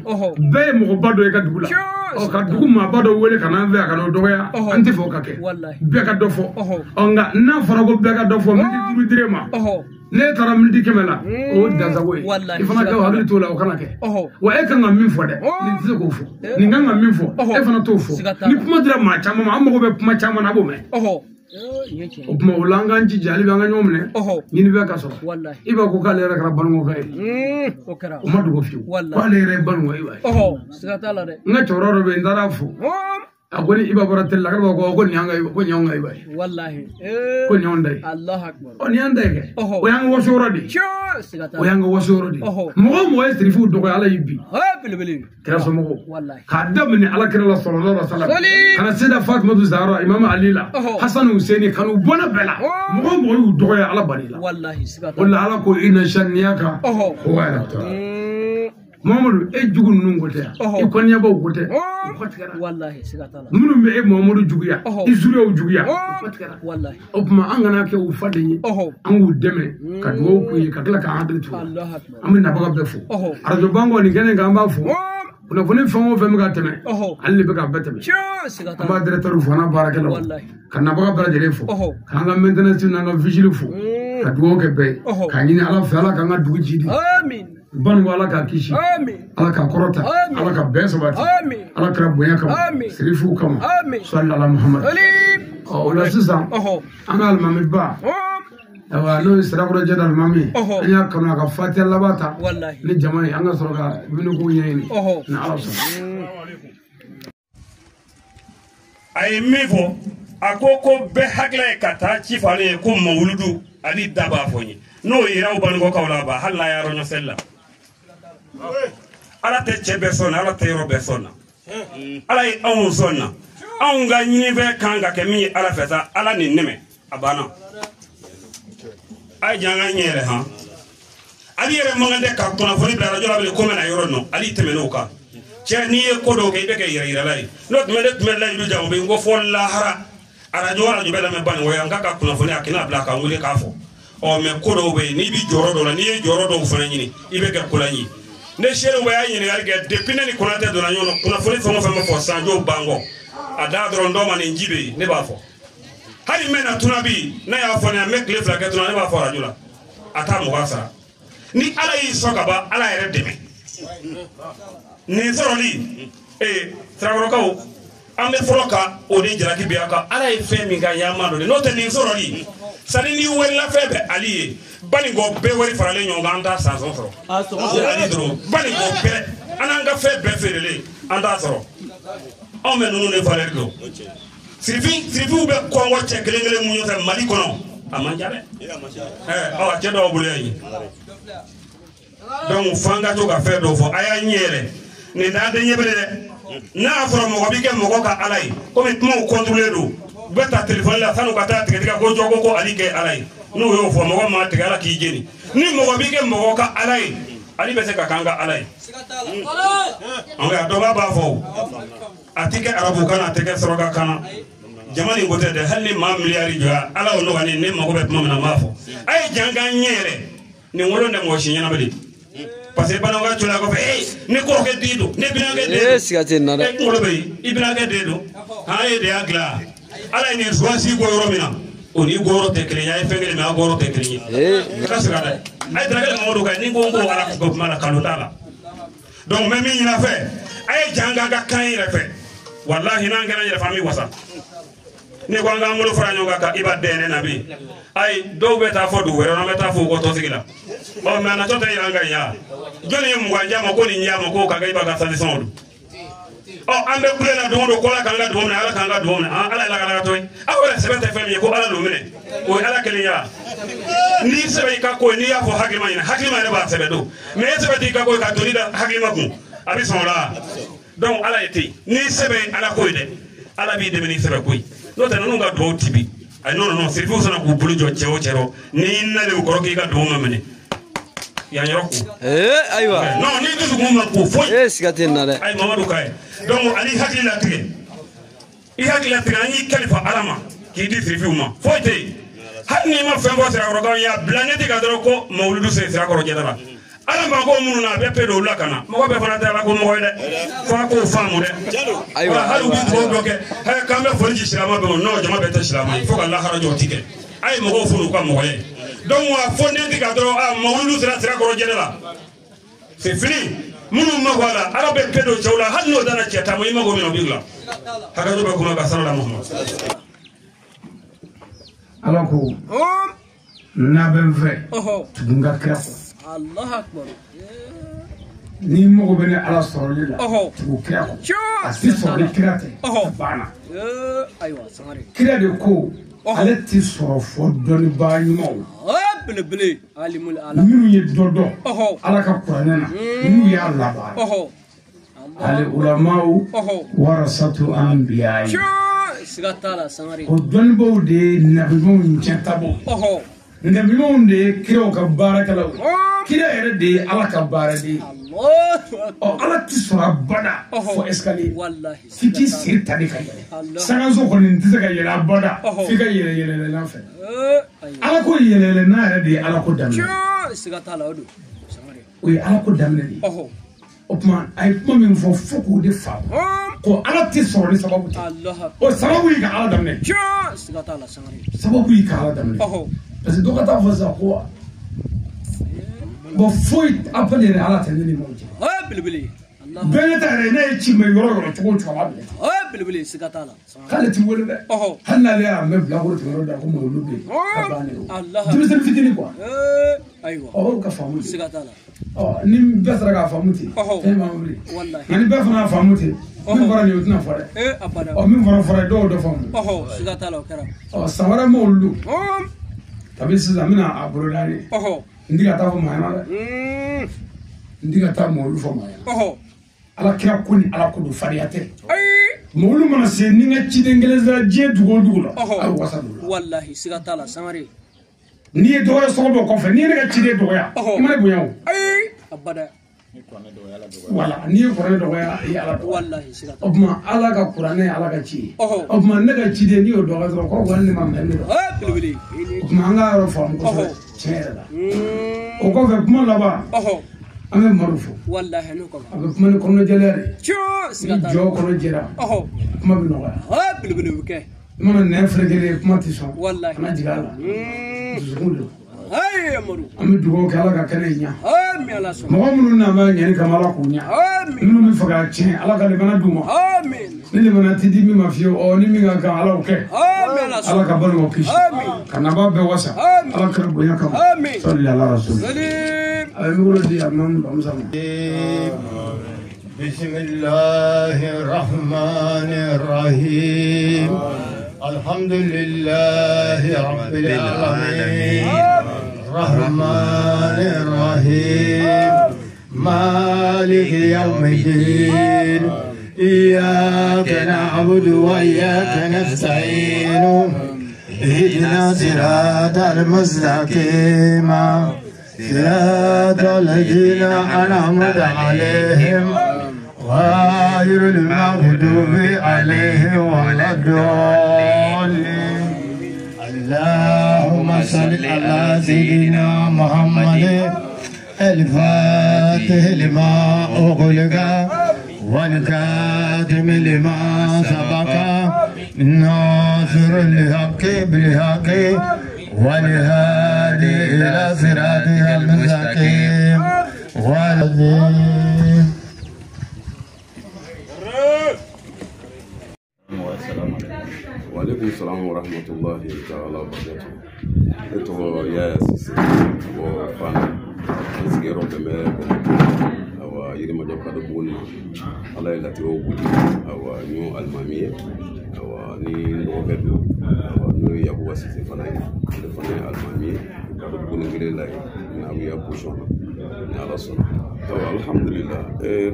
be mo bado e ka dugula o ka dugu ma bado wele kana ve kana do ya anti fo ka ke beka dofo nga na fara go beka dofo mi di direma ne tara mi di kemela o daza we ifana ka habli to la o kana ke wa e kan min fo de ni ti ko fo ni nganga min fo e fana to fo ni kuma dira ma chama ma mo go be kuma chama na bo me o kuma ulanga nji jali banga nyomne ni be ka so iba ko kale ra kara bango kay o kara o madu go fiu kale re bango iba sigata la de nga chororo be ndara fu agoni iba baratel la ko nyanga iba wallahi ko nyonday allah akbar on yanda ke o yanga wosorodi o yanga wosorodi mo estrifu do ko ala yibbi bilbili kera so mo wallahi kadam ni ala kera sallallahu alaihi wasallam kana sida fatima zahra imam ali la hasan husaini kanu bona bela mo yu do ko ala barila wallahi sigata wallahi ala ko ina shaniyaka o wala Mamadou e jugu nungote e konya ba gote wallahi sigata la munum be e Mamadou juguya e zuriya juguya wallahi o kuma angana ke u fade ni an wu deme ka do ku ka kala ka hadri tu Allah akbar amina baga be fu arajo bango ni gene ga ba fu kuna fone fango fe mga teme alli be ka beteme sigata ma directeur fu na barakelo wallahi kana baga bara jere fu kanga maintenance na nga vigile fu ka do ke be ka ni ala fala ka nga dugu jidi amin bango ala ka kishi ala ka korota ala ka besabati ala ka boya kama sirifu kama sallallahu muhammad o la sisa ana al mamiba awa no israkura jadal mami anya kana ka fatia labata ni jamani anga soroka binu ko yeni na ala so ay mifo akoko be hakla kata ci fale ko mawludu ali daba foni no yira o bango kawla ba halla ya ronyo sella ala te chebe sona ala te robe sona ala yi on sona on ga nyini be kanga ke mi ala fesa ala ni neme abana ay janga nyere ha ali yere mangande ka tona foni bla radio la ko mena yoro no ali temeno ka che ni e ko do ke be ke yira lay not me lay du jamu be ngo fo la hara radio be la me ban wo yanga ka tona foni akina bla ka ngule ka fo o me ko do be ni bi joro do la ni e joro do fona nyini ibe ke kula nyi ne shere waya nyini garga depuis ne konate do la nyono kuna foni fo mo fo sanjo bango ada do ndo man njibe ne ba fo hari mena tunabi na ya fo na me klef la ke tuna ne ba fo rajula ata mo wasa ni ala yi soka ba ala yere deme ni soroli tragoro ka o ambe foroka o de jara ki biaka ala yi fe mi ga yama do no te ni soroli sari ni wella fe be aliye bani go be wari farale nyonga anda sanzo foro bani go be ananga fe be ferele anda soro o me nunu ne farale do sirifi be ko ngo chekelengele munyo ta mali kono amanjare o a jedo obule yi donc fanga to ka fe do fo aya nyere ne da de nyebele de na afro mo bi ke mo ko ka alai ko mi mo contrôler do beta téléphone la sanu kata tika ko jogo ko ali ke alai no yo fo mo ma tika ala ki jeni ni mo bi ke mo ka alai ali be se ka kanga alai on ga do ba fo atike arabu kana atike soroga kana jamani ngote de halli ma miliyari joa ala ono gani ne mo be mo na mafo ay janga nyere ni ngolo ne mo shinyana bali parce que bana ga tula ko fe ni ko ke dido ne binage de sigate na de ngolo be ibinage de do ha e de agla ala ni swasi go romina oni goro te kle ya fengele me goro te kle ka sigada ay dragal mo do ka ni go ala ko mala kanutala donc même ni na fe ay janga ga kan refe wallahi nan gana yere fami wasa ni ko nga mulu franyo ga ka iba dene nabi ay do beta fo du wero no beta fo ko to sigila o me na to te yanga ya joni mu ganja mo ko ni nyama ko ka ga iba ga sali son o ambe kule na do ko la kanga do na ala kanga do na ala la kanga to awala sebete fami ko ala lo mine o ala keliya ni sebe ka ko ni ya fo hakima ina hakima ne ba sebe do me sebe ka ko ka to ni da hakima ku abi sonra donc ala ete ni sebe ala ko de ala bi de ni sebe ko no tan no ga do tibi ay non c'est pour ça na ko bulu jo ceo cero ni na le ko ki ka do mamene ya nyoro ko aywa non ni du ko ma ko fo sigaten na de ay mamadou kay donc ali hakila tige I hakila tige ni kalifa alama ki di sirfiu ma fo te hanni ma fembo sira ko ya blaneti ka dro ko mawludu se sira ko jedara ala ma ko munu na be pedo la kana mo be fana ta la ko mo de fa ko famu de aywa halu bi to doke ha kambe folji silama be no jama be ta silama fo ka la harajo tike ay mo ko funu ka mo ye donc wa fonde ka dro a mawludu sira ko jedara c'est fini munu ma wala ala be pedo jawla hal no dana cheta mo yima go mi no bigla haka do be ko ma ka sallallahu muhammad ala ko na ben fe tunga kra Allah akbar ni mo bene ala soroli la tu kra ko asi soroli kra te bana aywa sangare kra de ko ale ti soro fo doni ba nyimo bele alimul ala minu ye dodo ala ka qur'ana minu ya allah ba ale ulamau warasatu anbiya sigatala sangare o doni bo de nabi mo ntabo nda mimon de kiro ka barakala kira ere de ala ka barade Allah ala tisra bada fo escalier wallahi fiti sirta de kay saga zo ko ni tisaga yela bada fika yele la fa ala ko yele na ere de ala ko damne sigata la odo oui ala ko damne de opman ay ko min fo foko de fa ko ala tisra ni sababu Allah o sababu yi ka ala damne sigata la sangare sababu yi ka ala damne parce que doka ta faza quoi bon faut appeler ala tanini moja bilbili Allah bele ta rene ci me yoro to ba bilbili sigatala kale ti wole de hanna le am me bla ko to da ko mo lubbe Allah tu me fitini quoi aywa ka famu sigatala ni besra ka famu ti e ma wuli wallahi ni be fana famu ti min fara ni utina fara abada min fara do famu sigatala kara sawara mo lu tabi sisan mina aburodani ndiga ta fo mayana ndiga ta mo lu fo mayana ala kira ko ni ala ko do fariyate mo lu mana se ni nga ci de ngeleza je dugo dugo la ay wasa do wallahi sigata la samari ni e do so do ko fe ni nga ci de do ya ma bu yaw abada wala ni ko re do ya ala wallahi sigata obma ala ka qur'ane ala ka ci obma ne ka ci de ni o do ga ko wanni ma me do bilbili manga ro fam ko chere o ko fe kuma la ba ame marufo wallahi no ko abe kuma ne kono jelere sigata jo kono jera kuma bi no ga bilbili ke mana ne fregele kuma ti so wallahi na jigala zugulo ay amaru ame dugo kala ka kene nya amin ala so mo mun na ma nyani kamala ko nya amin no mi faga chen ala ka le bana duma amin ni le bana tidi mi mafio o ni mi ga ka ala o ke amin ala so ala ka bano o kishi amin kana ba be wasa ala ka bo nya kam amin sallallahu alaihi wasallam salim ay mi wuro di amam bamsam بسم الله الرحمن الرحيم الحمد لله رب العالمين الرحمن الرحيم مالك يوم الدين إياك نعبد وإياك نستعين اهدنا صراط المستقيم صراط الذين أنعمت عليهم غير المغضوب عليهم ولا الضالين اللهم صل على سيدنا محمد الفاتح لما أغلق والكاتم لما سبق الناصر الحق بالحق والهادي إلى صراطه المستقيم والذين alaikum salam wa rahmatullahi ta'ala wa barakatuh. Eto ya sisi wa fana sigero beme awa yiri ma jokka do bonni ala ila ti o budi awa ñu almamiye awa ni ndo bedo awa no yabu wasisi fana ni fana almamiye ka do bonni ngire lay na wiya position na ala sona to alhamdulillah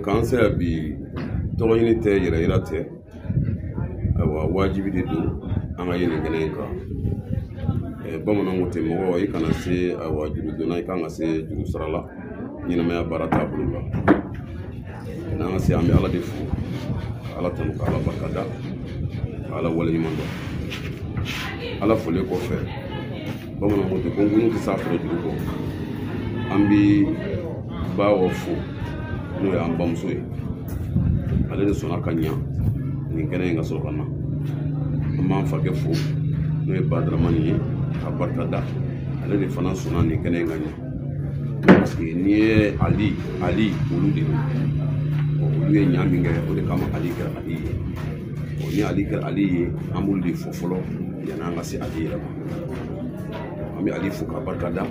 cancer bi to yini te yira irate awa wajibi de do anga yene gene ka bamanan wote mo yi kana se awa juru dona kan se juru sarala nyina ma barata bulula na se ambi ala defu ala tanu ala barkada ala wala yimando ala fole ko fe bamanan wote ko ngunu ki safro juru ko ambi bawo fu no ya ambam soyi ala de sona kanya ni gene nga so kana amma fage fu no e badramani abarkada ale de fana sona ni kene ngani parce que ni ali ulu de ulu e nyami ngere o de kama ali kar ali o ni ali kar ali amul de fofolo yana ngasi ali ra ami ali fu ka barkada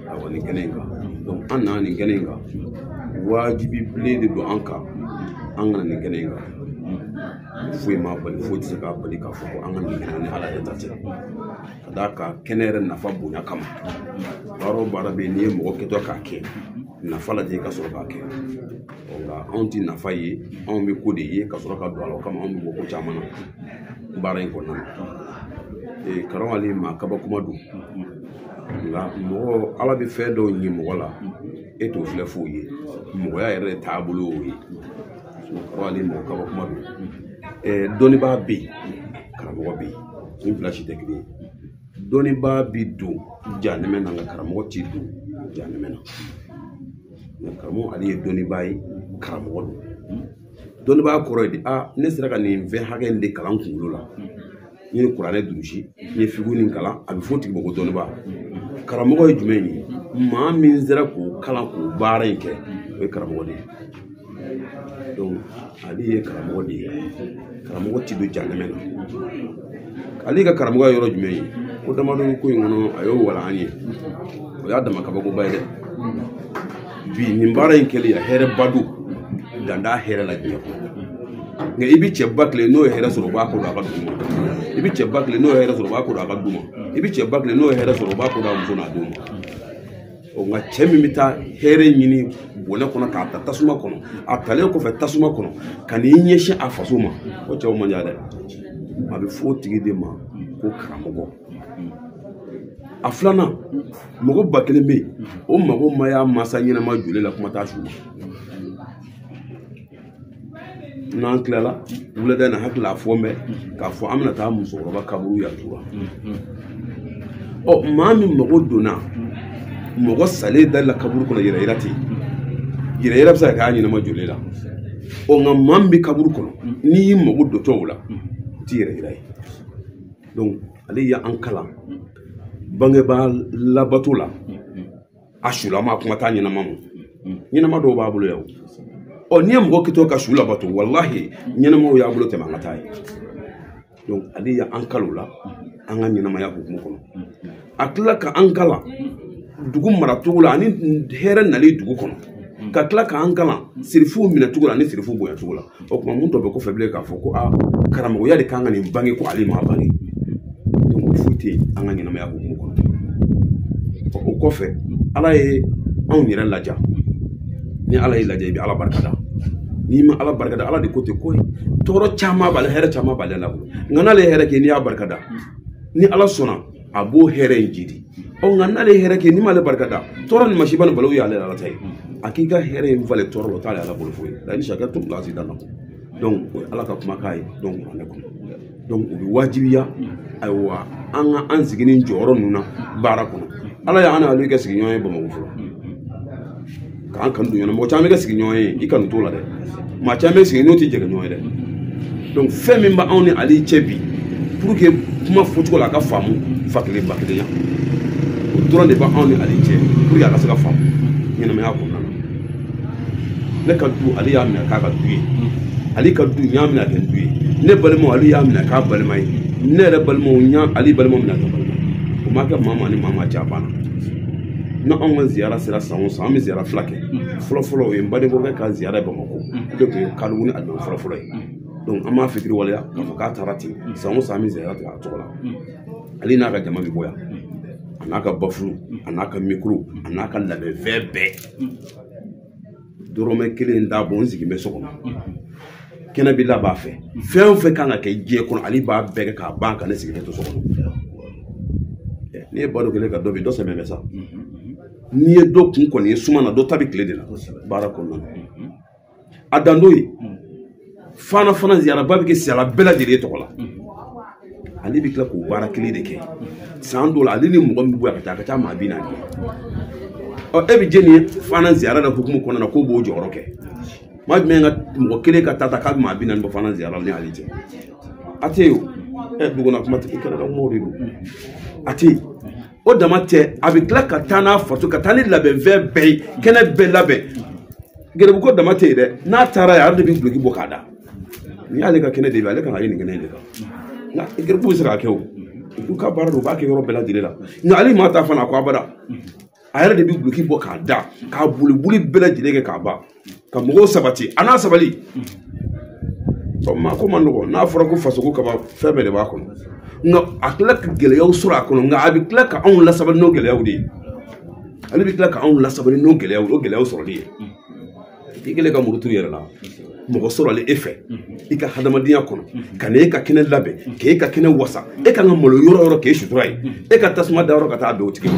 awani kene nga donc anna ni kene nga wajibi ble de do anka angana ni kene nga fui ma bali fo tse ka bali ka fo angana ni kene ala ya tace kadaka kenere nafa bunya kama baro barabe ni mo keto ka ke nafa la je ka so ka ke onga onti nafa yi on mi ko de yi ka so ka do alo kama on mi ko chamana bara en ko nan e karam ali ma ka ba kuma du la mo ala be fe do nyi mo wala e to fle fo yi mo ya ere tabulo yi so ali mo ka ba kuma du doni ba bi karamo bi ni flash tekni doni ba bi do janeme na karamo ti do janeme na karamo ali doni bay karamo do doni ba ko redi ne sira ka ni ve hagen de kalan kungulo la ni qur'ane durushi ni figu ni kala abi foti bo doni ba karamo ko jumeni ma min zira ko kala ko baran ke e karamo de donc ali ye karamo de karamo ti do janeme na ali ka karamo yoro jumeni ko dama do ko ngono ayo wala ani o ya dama ka bago bayde bi ni mbara en kele ya here badu danda here la biya nga ibi che bakle no here so ba ko da ka duma ibi che bakle no here so ba ko da ka duma ibi che bakle no here so ba ko da mu na duma o nga chemi mita here nyini wala kono ka tasuma kono atale ko fe tasuma kono kan yinyeshi afasuma o che o manyade abi foti de ma ko karamogo aflana mogo bakele be o mago maya masa nyina ma jule la kuma ta shuma nan klala wala dana hakla fombe ka fo amna ta muso roba kaburu ya tura o mami mogo dona mogo sale dalla kaburu ko yira irati yira yira sa ka nyina ma jule la o ngam mambi kaburu ko ni mogo do towla tire irai donc ali ya ankala bange ba la batula ashula ma kuma ta nyina mamu nyina ma do ba bulo yaw o ni am go kito ka shula batu wallahi nyina ma ya bulo te ma ngatai donc ali ya ankalula anga nyina ma ya ko kono akla ka ankala dugu maratula ani heren nali dugu kono ka kla ka ankala sirifu mina tugula ni sirifu boya tugula o kuma mun to be ko feble ka foko karamo ya de kanga ni bangi ko ali ma bangi donc futi anga nyina ma ya ko kono o ko fe ala ye on yira laja ni ala ye laja bi ala barkada ni ma ala barkada ala de kote koy toro chama bale here chama bale la ngana le here ke ni ya barkada ni ala sona abo here njidi o ngana le here ke ni ma le barkada toro ni mashiban balo ya le ala tay akika here vale toro lo tale ala bolo foy la ni shakatu la sidana donc ala ka kuma kai donc anakum donc ubi wajibiya aywa anga anzigini njoro nuna barakono ala ya ana aluga sigi nyoy bo mo fulo kan kan dunya mo chame ga sigi nyoy ikanu to la de ma chame sigi noti jega nyoy de donc femi mba on ali chebi pour que kuma fotu la ka famu fakile bakile ya dron de ba on ali chebi pour ya ka saka famu nyina me akon na le ka du ali ya me ka ka duye ali ka du nyam na den duye ne balemo ali ya me ka balmai nere balmo nya ali balmo mina ta o ma ka mama ni mama jabana na on ziyara sira samu samu ziyara flake folo e mbade ko ka ziyara ba mako de ko kaluni adu folo donc ama fikri wala ka tarati samu ziyara ta tola ali na ka jama bi boya anaka bafu anaka micro anaka labe vebe dorome kelen da bon zigi me sokon kena bi la ba fe fe kan ka je ko ali ba be ka banka ne sigi to sokon ni bado kele ka dobi do se me sa ni do kun ko ni suma na do tabi kele de la barakallahu adandoyi fana ziyara babi ke sala bela de to la ali bi kila ko barakili de ke san do la ali ni mo mbi buya ka ta ma bina ni o e bi jeni fana ziyara da hukumu ko na ko bo joro ke ma bi nga mo kele ka tata ka ma bina ni fana ziyara ni ali te ateo e dugo na kuma te kala da mo ridu ati o dama te abi kila ka tana foto ka tani labe ve kene be labe gere bu ko dama te de na tara ya de bi bloki bokada ni ale ka kene de ale ka ni kene de ka na gerbu sira kew du ka barado ba ke yoro bela dilela na ali mata fana ko abada ayere de bi bloki bo ka da ka bulubuli bela dilege ka ba ka mo sabati ana sabali to ma ko man ko na fara ko faso ko ka ba febe de ba ko nga aklak gele yaw sura ko nga abi klaka on la sabal no gele yawdi ali bi klaka on la sabal no gele yaw sura di igele ka murutu yere la mo sura le effet ika hadamadiya kono kane ka kene labe ke ka kene wasa e ka ngolo yoro ke shuturai e ka tasma da ka ta do tiki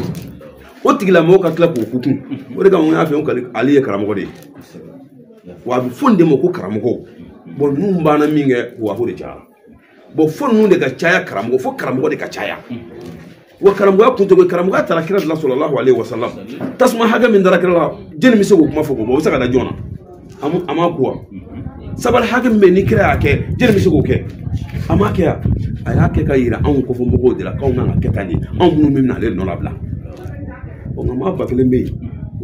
o tigi la mo ka kla ko kutu o de ka mo afi on ka ali e karamo de wa bi fonde mo ko karamo ko bo numba na minge wa ho de cha bo fon nu de ka chaya karamo fo karamo de ka chaya wa karamo ko to ko karamo ta la kira sallallahu alaihi wasallam tasma haga min darakira jeni mi se ko kuma fo ko bo saka da jona ama kuwa sabar hakim be ni kira ke jeni mi se ko ke ama ke aya ke ka yira an ko fo mo de la ka on ke tani an mu mi na le no la bla o ma ba kele me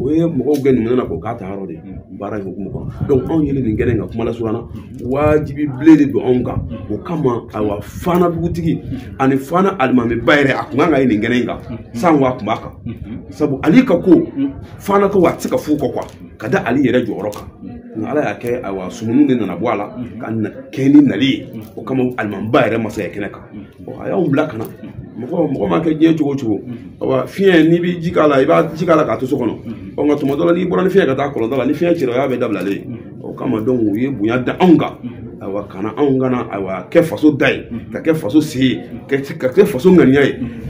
o ye mo ko gen na ko ka ta haro de bara ko ko donc on yele ni ngene nga kuma la surana wajibi blede do onga o kama awa fana butigi ani fana almame bayre akunga nga ni ngene nga sangwa kumaka sabu alika ko fana ko watsika fu ko kwa kada ali yere joroka na ala yake awa sumunu de na bwala kan keni nali o kama almame bayre masa yake ka o aya on blakana mo ma ke je chugo awa fien ni bi jikala iba jikala ka to sokono o nga to modola ni borani fien ka ta ko dola ni fien chiro ya be dabla le o kama don wo ye bunya da anga awa kana anga na awa ke faso dai ka ke faso si ke faso nganya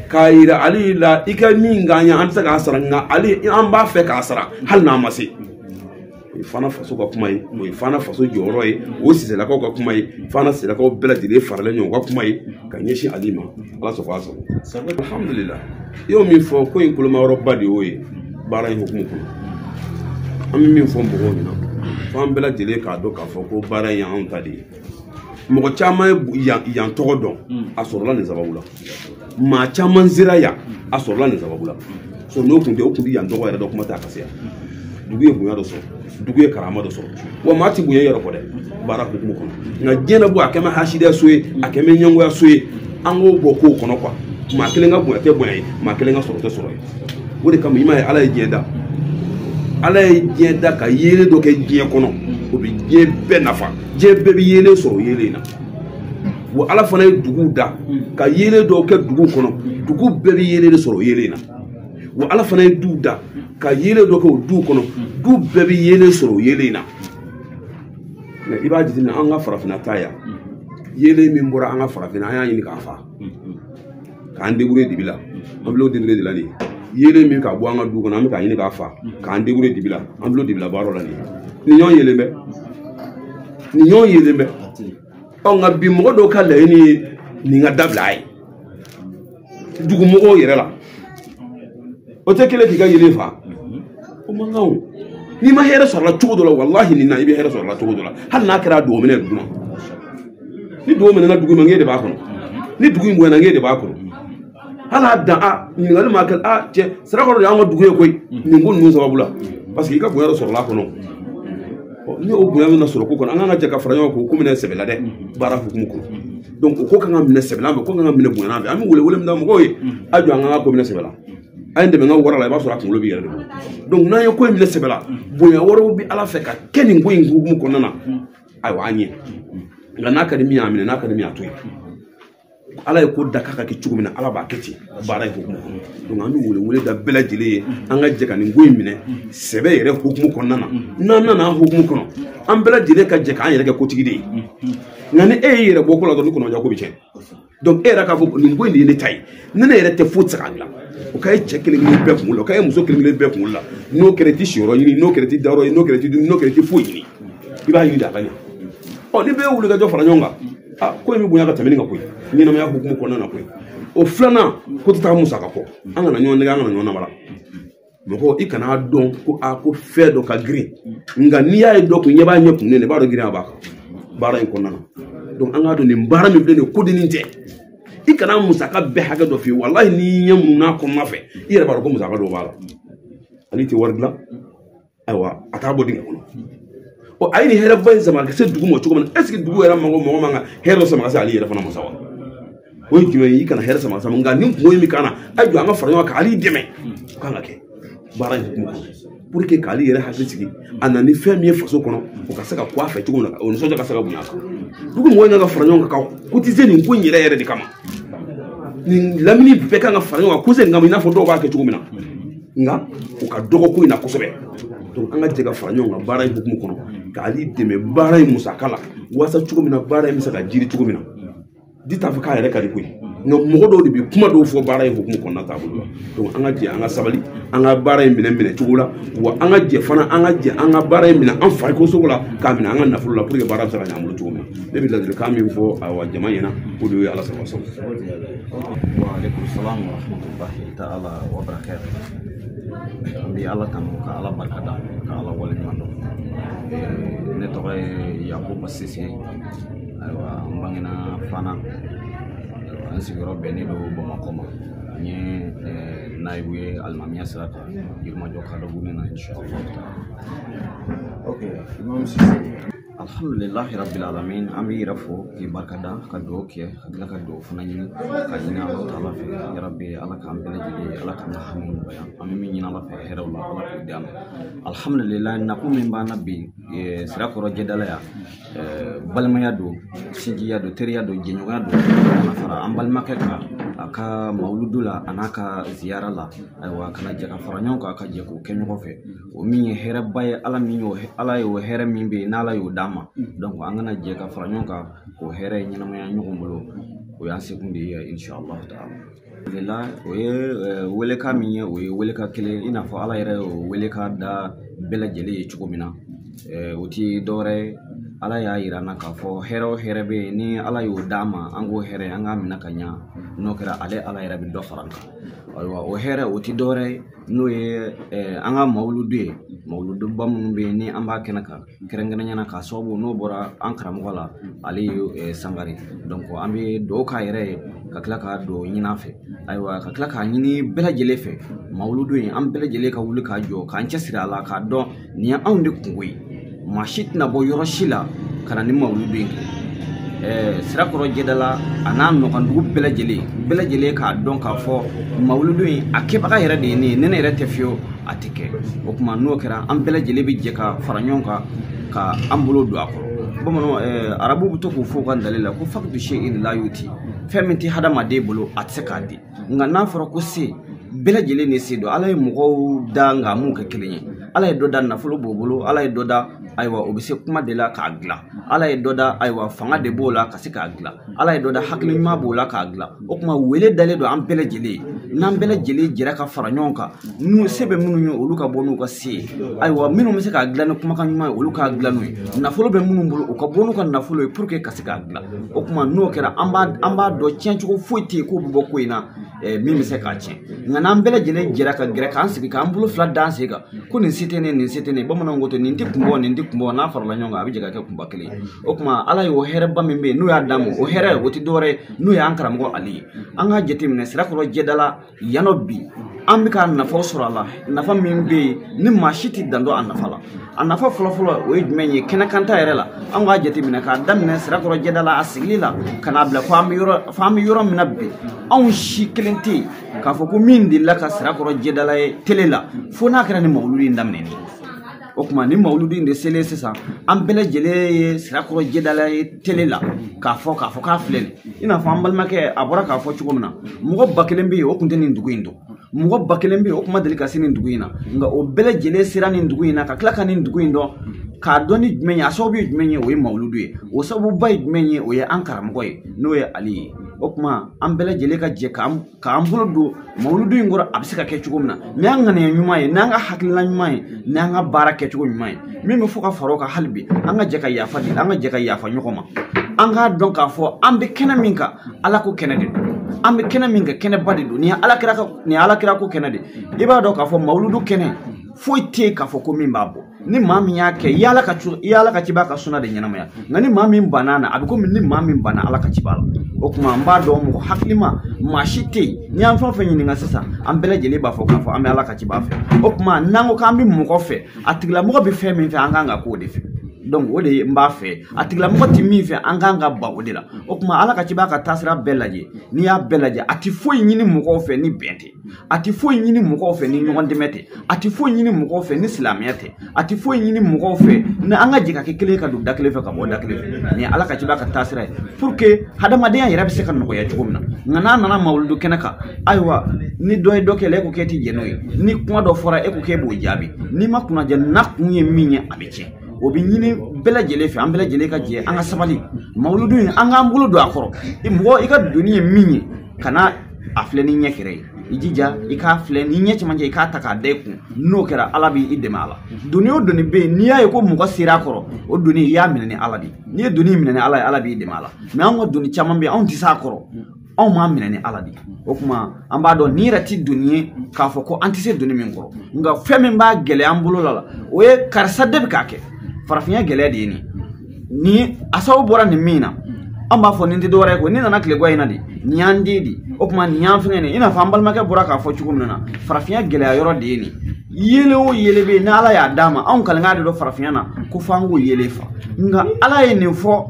kaira ali la ika minganya an saka asaranga ali an ba fe ka asara hal na masi fana faso ka kuma yi o fana faso joro yi o sise la ka kuma yi fana sise la ka bela dire farale nyon ka kuma yi ka nyeshi alima ala so fa so alhamdulillah yo mi fo ko in kuluma robba di o yi bara yi hukumu ko am mi fo mbo ni na fam bela dire ka do ka fo ko bara yi an tadi mo chama yan to don asorla ne zababula ma chama ziraya asorla ne zababula so no kunde o kundi yan do ya do kuma ta kasiya duguye bunya do so duguye karama do so wa mati bunya yero ko de bara ko kuma kono nga jena bu akema hashida soye akema nyango ya soye ango boko kono kwa ma kelenga bunya te bunya ma kelenga soro te soro wodi kam yima ala jeda ka yele do ke je kono o bi je be nafa je be bi yele so yele na wo ala fana dugu da ka yele do ke dugu kono dugu be bi yele soro yele na wo ala fana du da ka yele do ko du kono du be bi yele soro yele na na ibaji tin an ga farafina taya yele min bora an ga farafina aya yin ka fa ka ande gure dibila ablo de de la ni yele min ka bo an ga du kono am ka yin ka fa ka ande gure dibila ablo dibila baro la ni nyon yele me on ga bi mo do ka le ni nga dabla ai dugu mo yere la o te kele ki ga yele fa o mangaw ni ma hera sorla tugo la wallahi ni na ibi hera sorla tugo la hal na kira do mena duma ni do mena na dugu ma ngede ba kono ni dugu mo na ngede ba kono hala da a ni ngal ma kal a che sara ko ya dugu e koy ni ngon no sababula parce que ka ko hera sorla kono ni o buya na soro ko kono an ga je ka faranyo ko kumina sebela de bara hukumu ko donc ko kan ka minɛ sɛbɛla fɛ ko kan ka minɛ bonya fɛ an bɛ wele min da mɔgɔw ye a jɔ an ka ko minɛ sɛbɛla a ye dɛmɛ n ka wara la i b'a sɔrɔ a kunkolo b'i yɛrɛ de bolo donc n'an ye ko in minɛ sɛbɛla bonya wɛrɛw bɛ ala fɛ ka kɛ nin ko in hukumu kɔnɔna na ayiwa an ɲɛ nka n'a ka di min y'a minɛ n'a ka di min y'a to yen ala ye ko da k'a ka kɛ cogo min na ala b'a kɛ ten baara in hukumu kɔnɔ donc an bɛ wele da bɛɛ lajɛlen ye an ka jɛ ka nin ko in minɛ sɛbɛ yɛrɛ hukumu kɔnɔna na n'an nana an hukumu kɔnɔ an bɛɛ lajɛlen ka jɛ k'an yɛrɛ kɛ kotigi de ye nka ni e y'i yɛrɛ bɔ ko la dɔrɔn ni kɔnɔja ko bɛ tiɲɛ donc e yɛrɛ k'a fɔ nin ko in de ye ne ta ye ni ne yɛrɛ tɛ foyi tɛ se k'a dilan o ka ye cɛ kelen-kelen bɛɛ kunkolo la o ka ye muso kelen-kelen bɛɛ kunkolo la n'o kɛra i tɛ siyɔrɔ ɲini n'o kɛra i tɛ dayɔrɔ ye n'o kɛra i tɛ dumuni n'o kɛra i tɛ foyi ɲini i b'a ɲini de a ka ɲɛ ni bɛɛ ye wuli ka jɔ fara ɲɔgɔn kan ko in bɛ bonya ka tɛmɛ nin kan koyi ɲɛnamaya hukumu kɔnɔna na koyi o filanan ko tɛ taa musaka kɔ an kana ɲɔgɔn nɛgɛ an kana ɲɔgɔn namara mɔgɔ i kana dɔn ko ko fɛn dɔ ka girin nka n'i y'a ye dɔ kun ɲɛ b'a ɲɛ kunnen de b'a dɔn girin a b'a kan baara in kɔnɔna na donc an k'a dɔn nin baara min filɛ nin ye ko dennin tɛ i kana musaka bɛɛ hakɛ dɔ f'i ye walahi n'i ɲɛ munnu n'a kɔnɔna fɛ i yɛrɛ b'a dɔn ko musaka dɔw b'a la ale tɛ wari dilan ayiwa a t'a bɔ dingɛ kɔnɔ a ye nin hɛrɛba in sama ka se dugu ma cogo min na est ce que dugu yɛrɛ mɔgɔ man ka hɛrɛ sama ka se ale yɛrɛ fana ma sa wa o ye jumɛn ye i kana hɛrɛ sama nka nin kungo in min kan na a jɔ an ka fara ɲɔgɔn kan ale dɛmɛ o kan ka kɛ baara in hukumu kɔnɔ pour que k'ale yɛrɛ hakili sigi a na ni fɛn min ye faso kɔnɔ o ka se ka kɔ a fɛ cogo min na o nisɔndiya ka se ka bonya a kan dugu mɔgɔw kan ka fara ɲɔgɔn kan ka cotiser nin ko in yɛrɛ de kama nin lamini bɛɛ kan ka fara ɲɔgɔn kan cotiser nin kama i n'a fɔ dɔw b'a kɛ cogo min na nka o ka dɔgɔ ko in na kosɛbɛ donc an ka jɛ ka fara ɲɔgɔn kan baara in hukumu kɔnɔ k'ale dɛmɛ baara in musaka la walasa cogo min na baara in bɛ se ka jiri cogo min na di t'a fɔ k'a yɛrɛ ka di koyi nka mɔgɔ dɔw de bɛ kuma dɔw fɔ baara in hukumu kɔnɔna taabolo la donc an ka jɛ an ka sabali an ka baara in minɛ cogo la wa an ka jɛ fana an ka jɛ an ka baara in minɛ an farikolo la k'a minɛ an ka nafolo la pour que baara bɛ se ka ɲɛ an bolo cogo min na ne bɛ ladilikan min fɔ awa jama ɲɛna o de ye ala sago sɔn. Waalaikum salam warahmatullahi ta'ala wabarakatuh. An bɛ ala tanu ka ala barika da ka ala waleɲuman dɔn ne tɔgɔ ye Yakuba Sise ayiwa n bangena Fana an sigiyɔrɔ bɛnnen don Bamakɔ ma n ye nayibu ye alimamiya sira kan Yirimajɔ Kadɔbugu na inshallah. Imam Sise alhamdulillahi rabbil alamin an bɛ yɛrɛ fo k'i barikada ka dugawu kɛ ka tila ka dugawu fana ɲini ka ɲini ala ta'ala fɛ ya rabbi ala k'an bɛɛ lajɛlen ala k'an ka hami nɔgɔya an bɛ min ɲini ala fɛ hɛrɛw la ala k'o di an ma alhamdulillahi nakun min b'an na bi sirakɔrɔ jɛdala ya balimaya don sinjiya don teriya don jɛɲɔgɔnya don kana fara an balimakɛ kan a ka mawuludu la a n'a ka ziyara la ayiwa kana jɛ ka fara ɲɔgɔn kan ka jɛ k'o kɛ ɲɔgɔn fɛ o min ye hɛrɛba ye ala ye o hɛrɛ min bɛ yen n'ala y'o d'a ma donc an kana jɛ ka fara ɲɔgɔn kan k'o hɛrɛ ɲɛnamaya ɲɔgɔn bolo o y'an sekun de ye inshallah ta'ala o ye weleka min ye o ye weleka kelen i n'a fɔ ala yɛrɛ y'o weleka da bɛɛ lajɛlen ye cogo min na o ti dɔwɛrɛ ala y'a yira na k'a fɔ hɛrɛ o hɛrɛ bɛ yen ni ala y'o d'a ma an k'o hɛrɛ an k'a minɛ ka ɲa n'o kɛra ala yɛrɛ bɛ dɔ fara an kan ayiwa o hɛrɛ o ti dɔwɛrɛ n'o ye an ka mawuludu ye mawuluduba minnu bɛ yen ni an b'a kɛnɛ kan kɛrɛnkɛrɛnnenya k'a sababu n'o bɔra an karamɔgɔ la ale ye Sangare donc an bɛ dugawu k'a yɛrɛ ye ka tila ka dugawu ɲini a fɛ ayiwa ka tila k'a ɲini bɛɛ lajɛlen fɛ mawuludu in an bɛɛ lajɛlen ka wuli k'a jɔ k'an cɛsiri a la k'a dɔn nin ye anw de kungo ye maa si tɛna bɔ yɔrɔ si la ka na ni mawuludu in kɛ sirakɔrɔ jɛdala a n'a nɔgɔndugu bɛɛ lajɛlen k'a dɔn k'a fɔ mawuludu in a kɛbaga yɛrɛ de ye ne ye ne yɛrɛ tɛ fiyewu a tɛ kɛ o tuma n'o kɛra an bɛɛ lajɛlen bɛ jɛ ka fara ɲɔgɔn kan ka an bolo don a kɔrɔ bamananw arabu bɛ to k'o fɔ u ka dali la ko fakdu shay'in la yuti fɛn min tɛ hadamaden bolo a tɛ se k'a di nka n'a fɔra ko se bɛɛ lajɛlen de se don ala ye mɔgɔw da nka mun kɛ kelen ye ala ye dɔ da nafolo b'o bolo ala ye dɔ da ayiwa o bɛ se kuma de la k'a dilan ala ye dɔ da ayiwa fanga de b'o la ka se k'a dilan ala ye dɔ da hakili ɲuman b'o la k'a dilan o tuma wele dalen don an bɛɛ lajɛlen ye n'an bɛɛ lajɛlen jɛra ka fara ɲɔgɔn kan n'u se bɛ minnu ye olu ka bɔ n'u ka se ye ayiwa minnu bɛ se k'a dilan ni kumakan ɲuman ye olu k'a dilan n'o ye nafolo bɛ minnu bolo u ka bɔ n'u ka nafolo ye pour que ka se k'a dilan o tuma n'o kɛra an b'a dɔn tiɲɛcogo foyi tɛ yen k'o bɛ bɔ ko in na min bɛ se k'a tiɲɛ nka n'an bɛɛ lajɛlen jɛra ka gɛrɛ k'an sigi k'an bolo fila d'an sen kan ko nin se tɛ ne nin se tɛ ne bamananw ko ten nin tɛ kunbɔ nin tɛ kunbɔ n'a farala ɲɔgɔn kan a bɛ jɛ ka kɛ kunba kelen ye o tuma ala ye o hɛrɛba min bɛ yen n'o y'a d'a ma o hɛrɛ o tɛ dɔwɛrɛ ye n'o y'an karamɔgɔ ale ye an k'a jateminɛ sirakɔrɔ jɛdala yanɔ bi an bɛ ka nafa sɔrɔ a la nafa min bɛ yen ni maa si tɛ dan dɔn a nafa la a nafa fɔlɔfɔlɔ o ye jumɛn ye kɛnɛkanta yɛrɛ la an k'a jateminɛ k'a daminɛ sirakɔrɔ jɛda la a sigili la ka n'a bila fo an bɛ yɔrɔ min na bi anw si kelen tɛ yen k'a fɔ ko min delila ka sirakɔrɔ jɛda la ye tele la fo n'a kɛra ni mawuludu in daminɛni o tuma ni mawuludu in de selen sisan an bɛɛ lajɛlen ye sirakɔrɔ jɛda la ye tele la k'a fɔ k'a filɛ nin i n'a fɔ an balimakɛ a bɔra k'a fɔ cogo min na mɔgɔ 1000 bɛ yen o tun tɛ nin dugu in dɔn mɔgɔ 1000 bɛ yen o kuma deli ka se nin dugu in na nka o bɛɛ lajɛlen sera nin dugu in na ka tila ka nin dugu in dɔn k'a dɔn ni jumɛn ye a sababu ye jumɛn ye o ye mawuludu ye o sababuba ye jumɛn ye o ye an karamɔgɔ ye n'o ye Ali ye o tuma an bɛɛ lajɛlen ka jɛ k'an bolo don mawuludu in kɔrɔ a bɛ se ka kɛ cogo min na ni an ŋaniya ɲuman ye n'an ka hakilina ɲuman ye n'an ka baara kɛcogo ɲuman ye min bɛ fɔ ka fara o kan hali bi an ka jɛ ka yafa di an ka jɛ ka yafa ɲɔgɔn ma an k'a dɔn k'a fɔ an bɛ kɛnɛ min kan Ala ko kɛnɛ de don an bɛ kɛnɛ min kan kɛnɛba de don nin ye alakira ko kɛnɛ de i b'a dɔn k'a fɔ mawuludu kɛnɛ foyi tɛ yen k'a fɔ ko min b'a bɔ ni maa min y'a kɛ i Ala ka ciba ka suna de ɲɛnamaya nka ni maa min banna na a bɛ komi ni maa min banna Ala ka ciba la o tuma an b'a dɔn mɔgɔ hakilima maa si tɛ yen ni an fɛn o fɛn ɲininka sisan an bɛɛ lajɛlen b'a fɔ k'a fɔ an bɛ Ala ka ciba fɛ o tuma n'an ko k'an bɛ mɔgɔ fɛ a tigilamɔgɔ bɛ fɛn min fɛ an kan ka k'o de fɛ donc o de n b'a fɛ a tigilamɔgɔ tɛ min fɛ an kan ka ba o de la o tuma Ala ka ciba ka taasira bɛɛ lajɛ n'i y'a bɛɛ lajɛ a tɛ foyi ɲini mɔgɔw fɛ ni bɛn tɛ a tɛ foyi ɲini mɔgɔw fɛ ni ɲɔgɔn dɛmɛ tɛ a tɛ foyi ɲini mɔgɔw fɛ ni silamɛya tɛ a tɛ foyi ɲini mɔgɔw fɛ ni an ka jɛ ka kɛ kelen ka don da kelen fɛ ka bɔ da kelen fɛ nin ye Ala ka ciba ka taasira ye pour que hadamadenya yɛrɛ bɛ se ka nɔgɔya cogo min na nka n'a nana mawuludu kɛnɛ kan ayiwa ni dɔ ye dɔ kɛ la e ko k'e tɛ jɛn n'o ye ni kuma dɔ fɔra e ko k'e b'o jaabi n'i ma kunnajɛ n'a kun ye min ye a bɛ tiɲɛ o bɛ ɲini bɛɛ lajɛlen fɛ an bɛɛ lajɛlen ka jɛ an ka sabali mawuludu in an k'an bolo don a kɔrɔ mɔgɔ i ka doni ye min ye kana a filɛ ni ɲɛ kɛrɛ ye i jija i k'a filɛ ni ɲɛ cɛmancɛ i k'a ta k'a da i kun n'o kɛra Ala b'i dɛmɛ a la doni o doni bɛ yen n'i y'a ye ko mɔgɔ sera a kɔrɔ o doni i y'a minɛ ni Ala de n'i ye doni minɛ ni Ala ye Ala b'i dɛmɛ a la mais anw ka doni caman bɛ yen anw tɛ s'a kɔrɔ anw m'a minɛ ni Ala de o tuma an b'a dɔn ni yɛrɛ tɛ doni ye k'a fɔ ko an tɛ se doni min kɔrɔ nka fɛn min b'a gɛlɛya an bolo la o ye karisa de bɛ k'a kɛ farafinya gɛlɛya de ye nin ni a sababu bɔra nin min na an b'a fɔ nin tɛ dɔwɛrɛ ye ko ni nana tilegɔ in na de nin y'an den de o tuma nin y'an fɛngɛ nin i n'a fɔ an balimakɛ bɔra k'a fɔ cogo min na farafinya gɛlɛya yɔrɔ de ye nin yele o yele bɛ yen ni Ala y'a d'a ma anw kalankan de don farafinya na ko f'an k'o yele fa nka Ala ye nin fɔ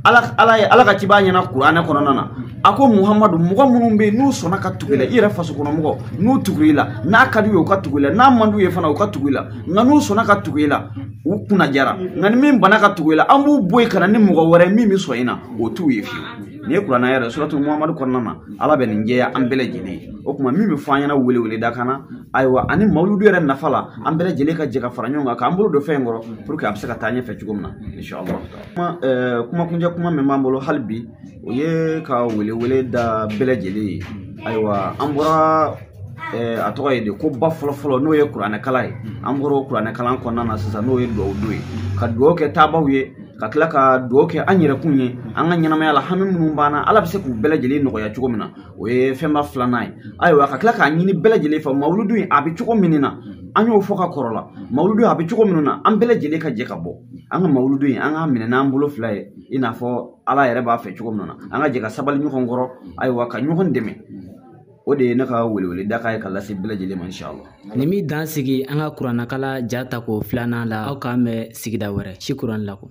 Ala ka ciba ɲɛna Kuranɛ kɔnɔna na a ko Muhamadu mɔgɔ minnu bɛ yen n'u sɔnna ka tugu i la i yɛrɛ fasokɔnɔmɔgɔ n'u tugu i la n'a ka d'u ye u ka tugu i la n'a man d'u ye fana u ka tugu i la nka n'u sɔnna ka tugu i la u kunna jara nka ni min bana ka tugu i la an b'u bɔ yen ka na ni mɔgɔ wɛrɛ min bɛ sɔn i na o t'u ye fiyewu nin ye Kuranɛ yɛrɛ suratul Muhamadu kɔnɔna na Ala bɛ nin jɛya an bɛɛ lajɛlen ye o tuma min bɛ fɔ an ɲɛna wele da kana ayiwa ani mawuludu yɛrɛ nafa la an bɛɛ lajɛlen ka jɛ ka fara ɲɔgɔn kan k'an bolo don fɛn in kɔrɔ pour que a bɛ se ka taa ɲɛfɛ cogo min na inshallah kumakuncɛ kuma min b'an bolo hali bi o ye ka wele da bɛɛ lajɛlen ye ayiwa an bɔra a tɔgɔ ye de ko ba fɔlɔ n'o ye Kuranɛ kalan ye an bɔra o Kuranɛ kalan kɔnɔna na sisan n'o ye duwawu don ye ka duwawu kɛ taabaw ye ka tila ka duwawu kɛ an yɛrɛkun ye an ka ɲɛnamaya la hami minnu banna Ala bɛ se k'u bɛɛ lajɛlen nɔgɔya cogo min na o ye fɛnba filanan ye ayiwa ka tila k'a ɲini bɛɛ lajɛlen fɛ mawuludu in a bɛ cogo min na an y'o fɔ ka kɔrɔ la mawuludu a bɛ cogo min na an bɛɛ lajɛlen ka jɛ ka bɔ an ka mawuludu in an k'a minɛ n'an bolo fila ye i n'a fɔ Ala yɛrɛ b'a fɛ cogo min na an ka jɛ ka sabali ɲɔgɔn kɔrɔ ayiwa ka ɲɔgɔn dɛmɛ o de ye ne ka wele da ka ye ka lase bɛɛ lajɛlen ma inshallah ni mi dan sigi an ka kuranakala ja ta ko filanan la aw k'an bɛ sigida wɛrɛ ci kuran la ko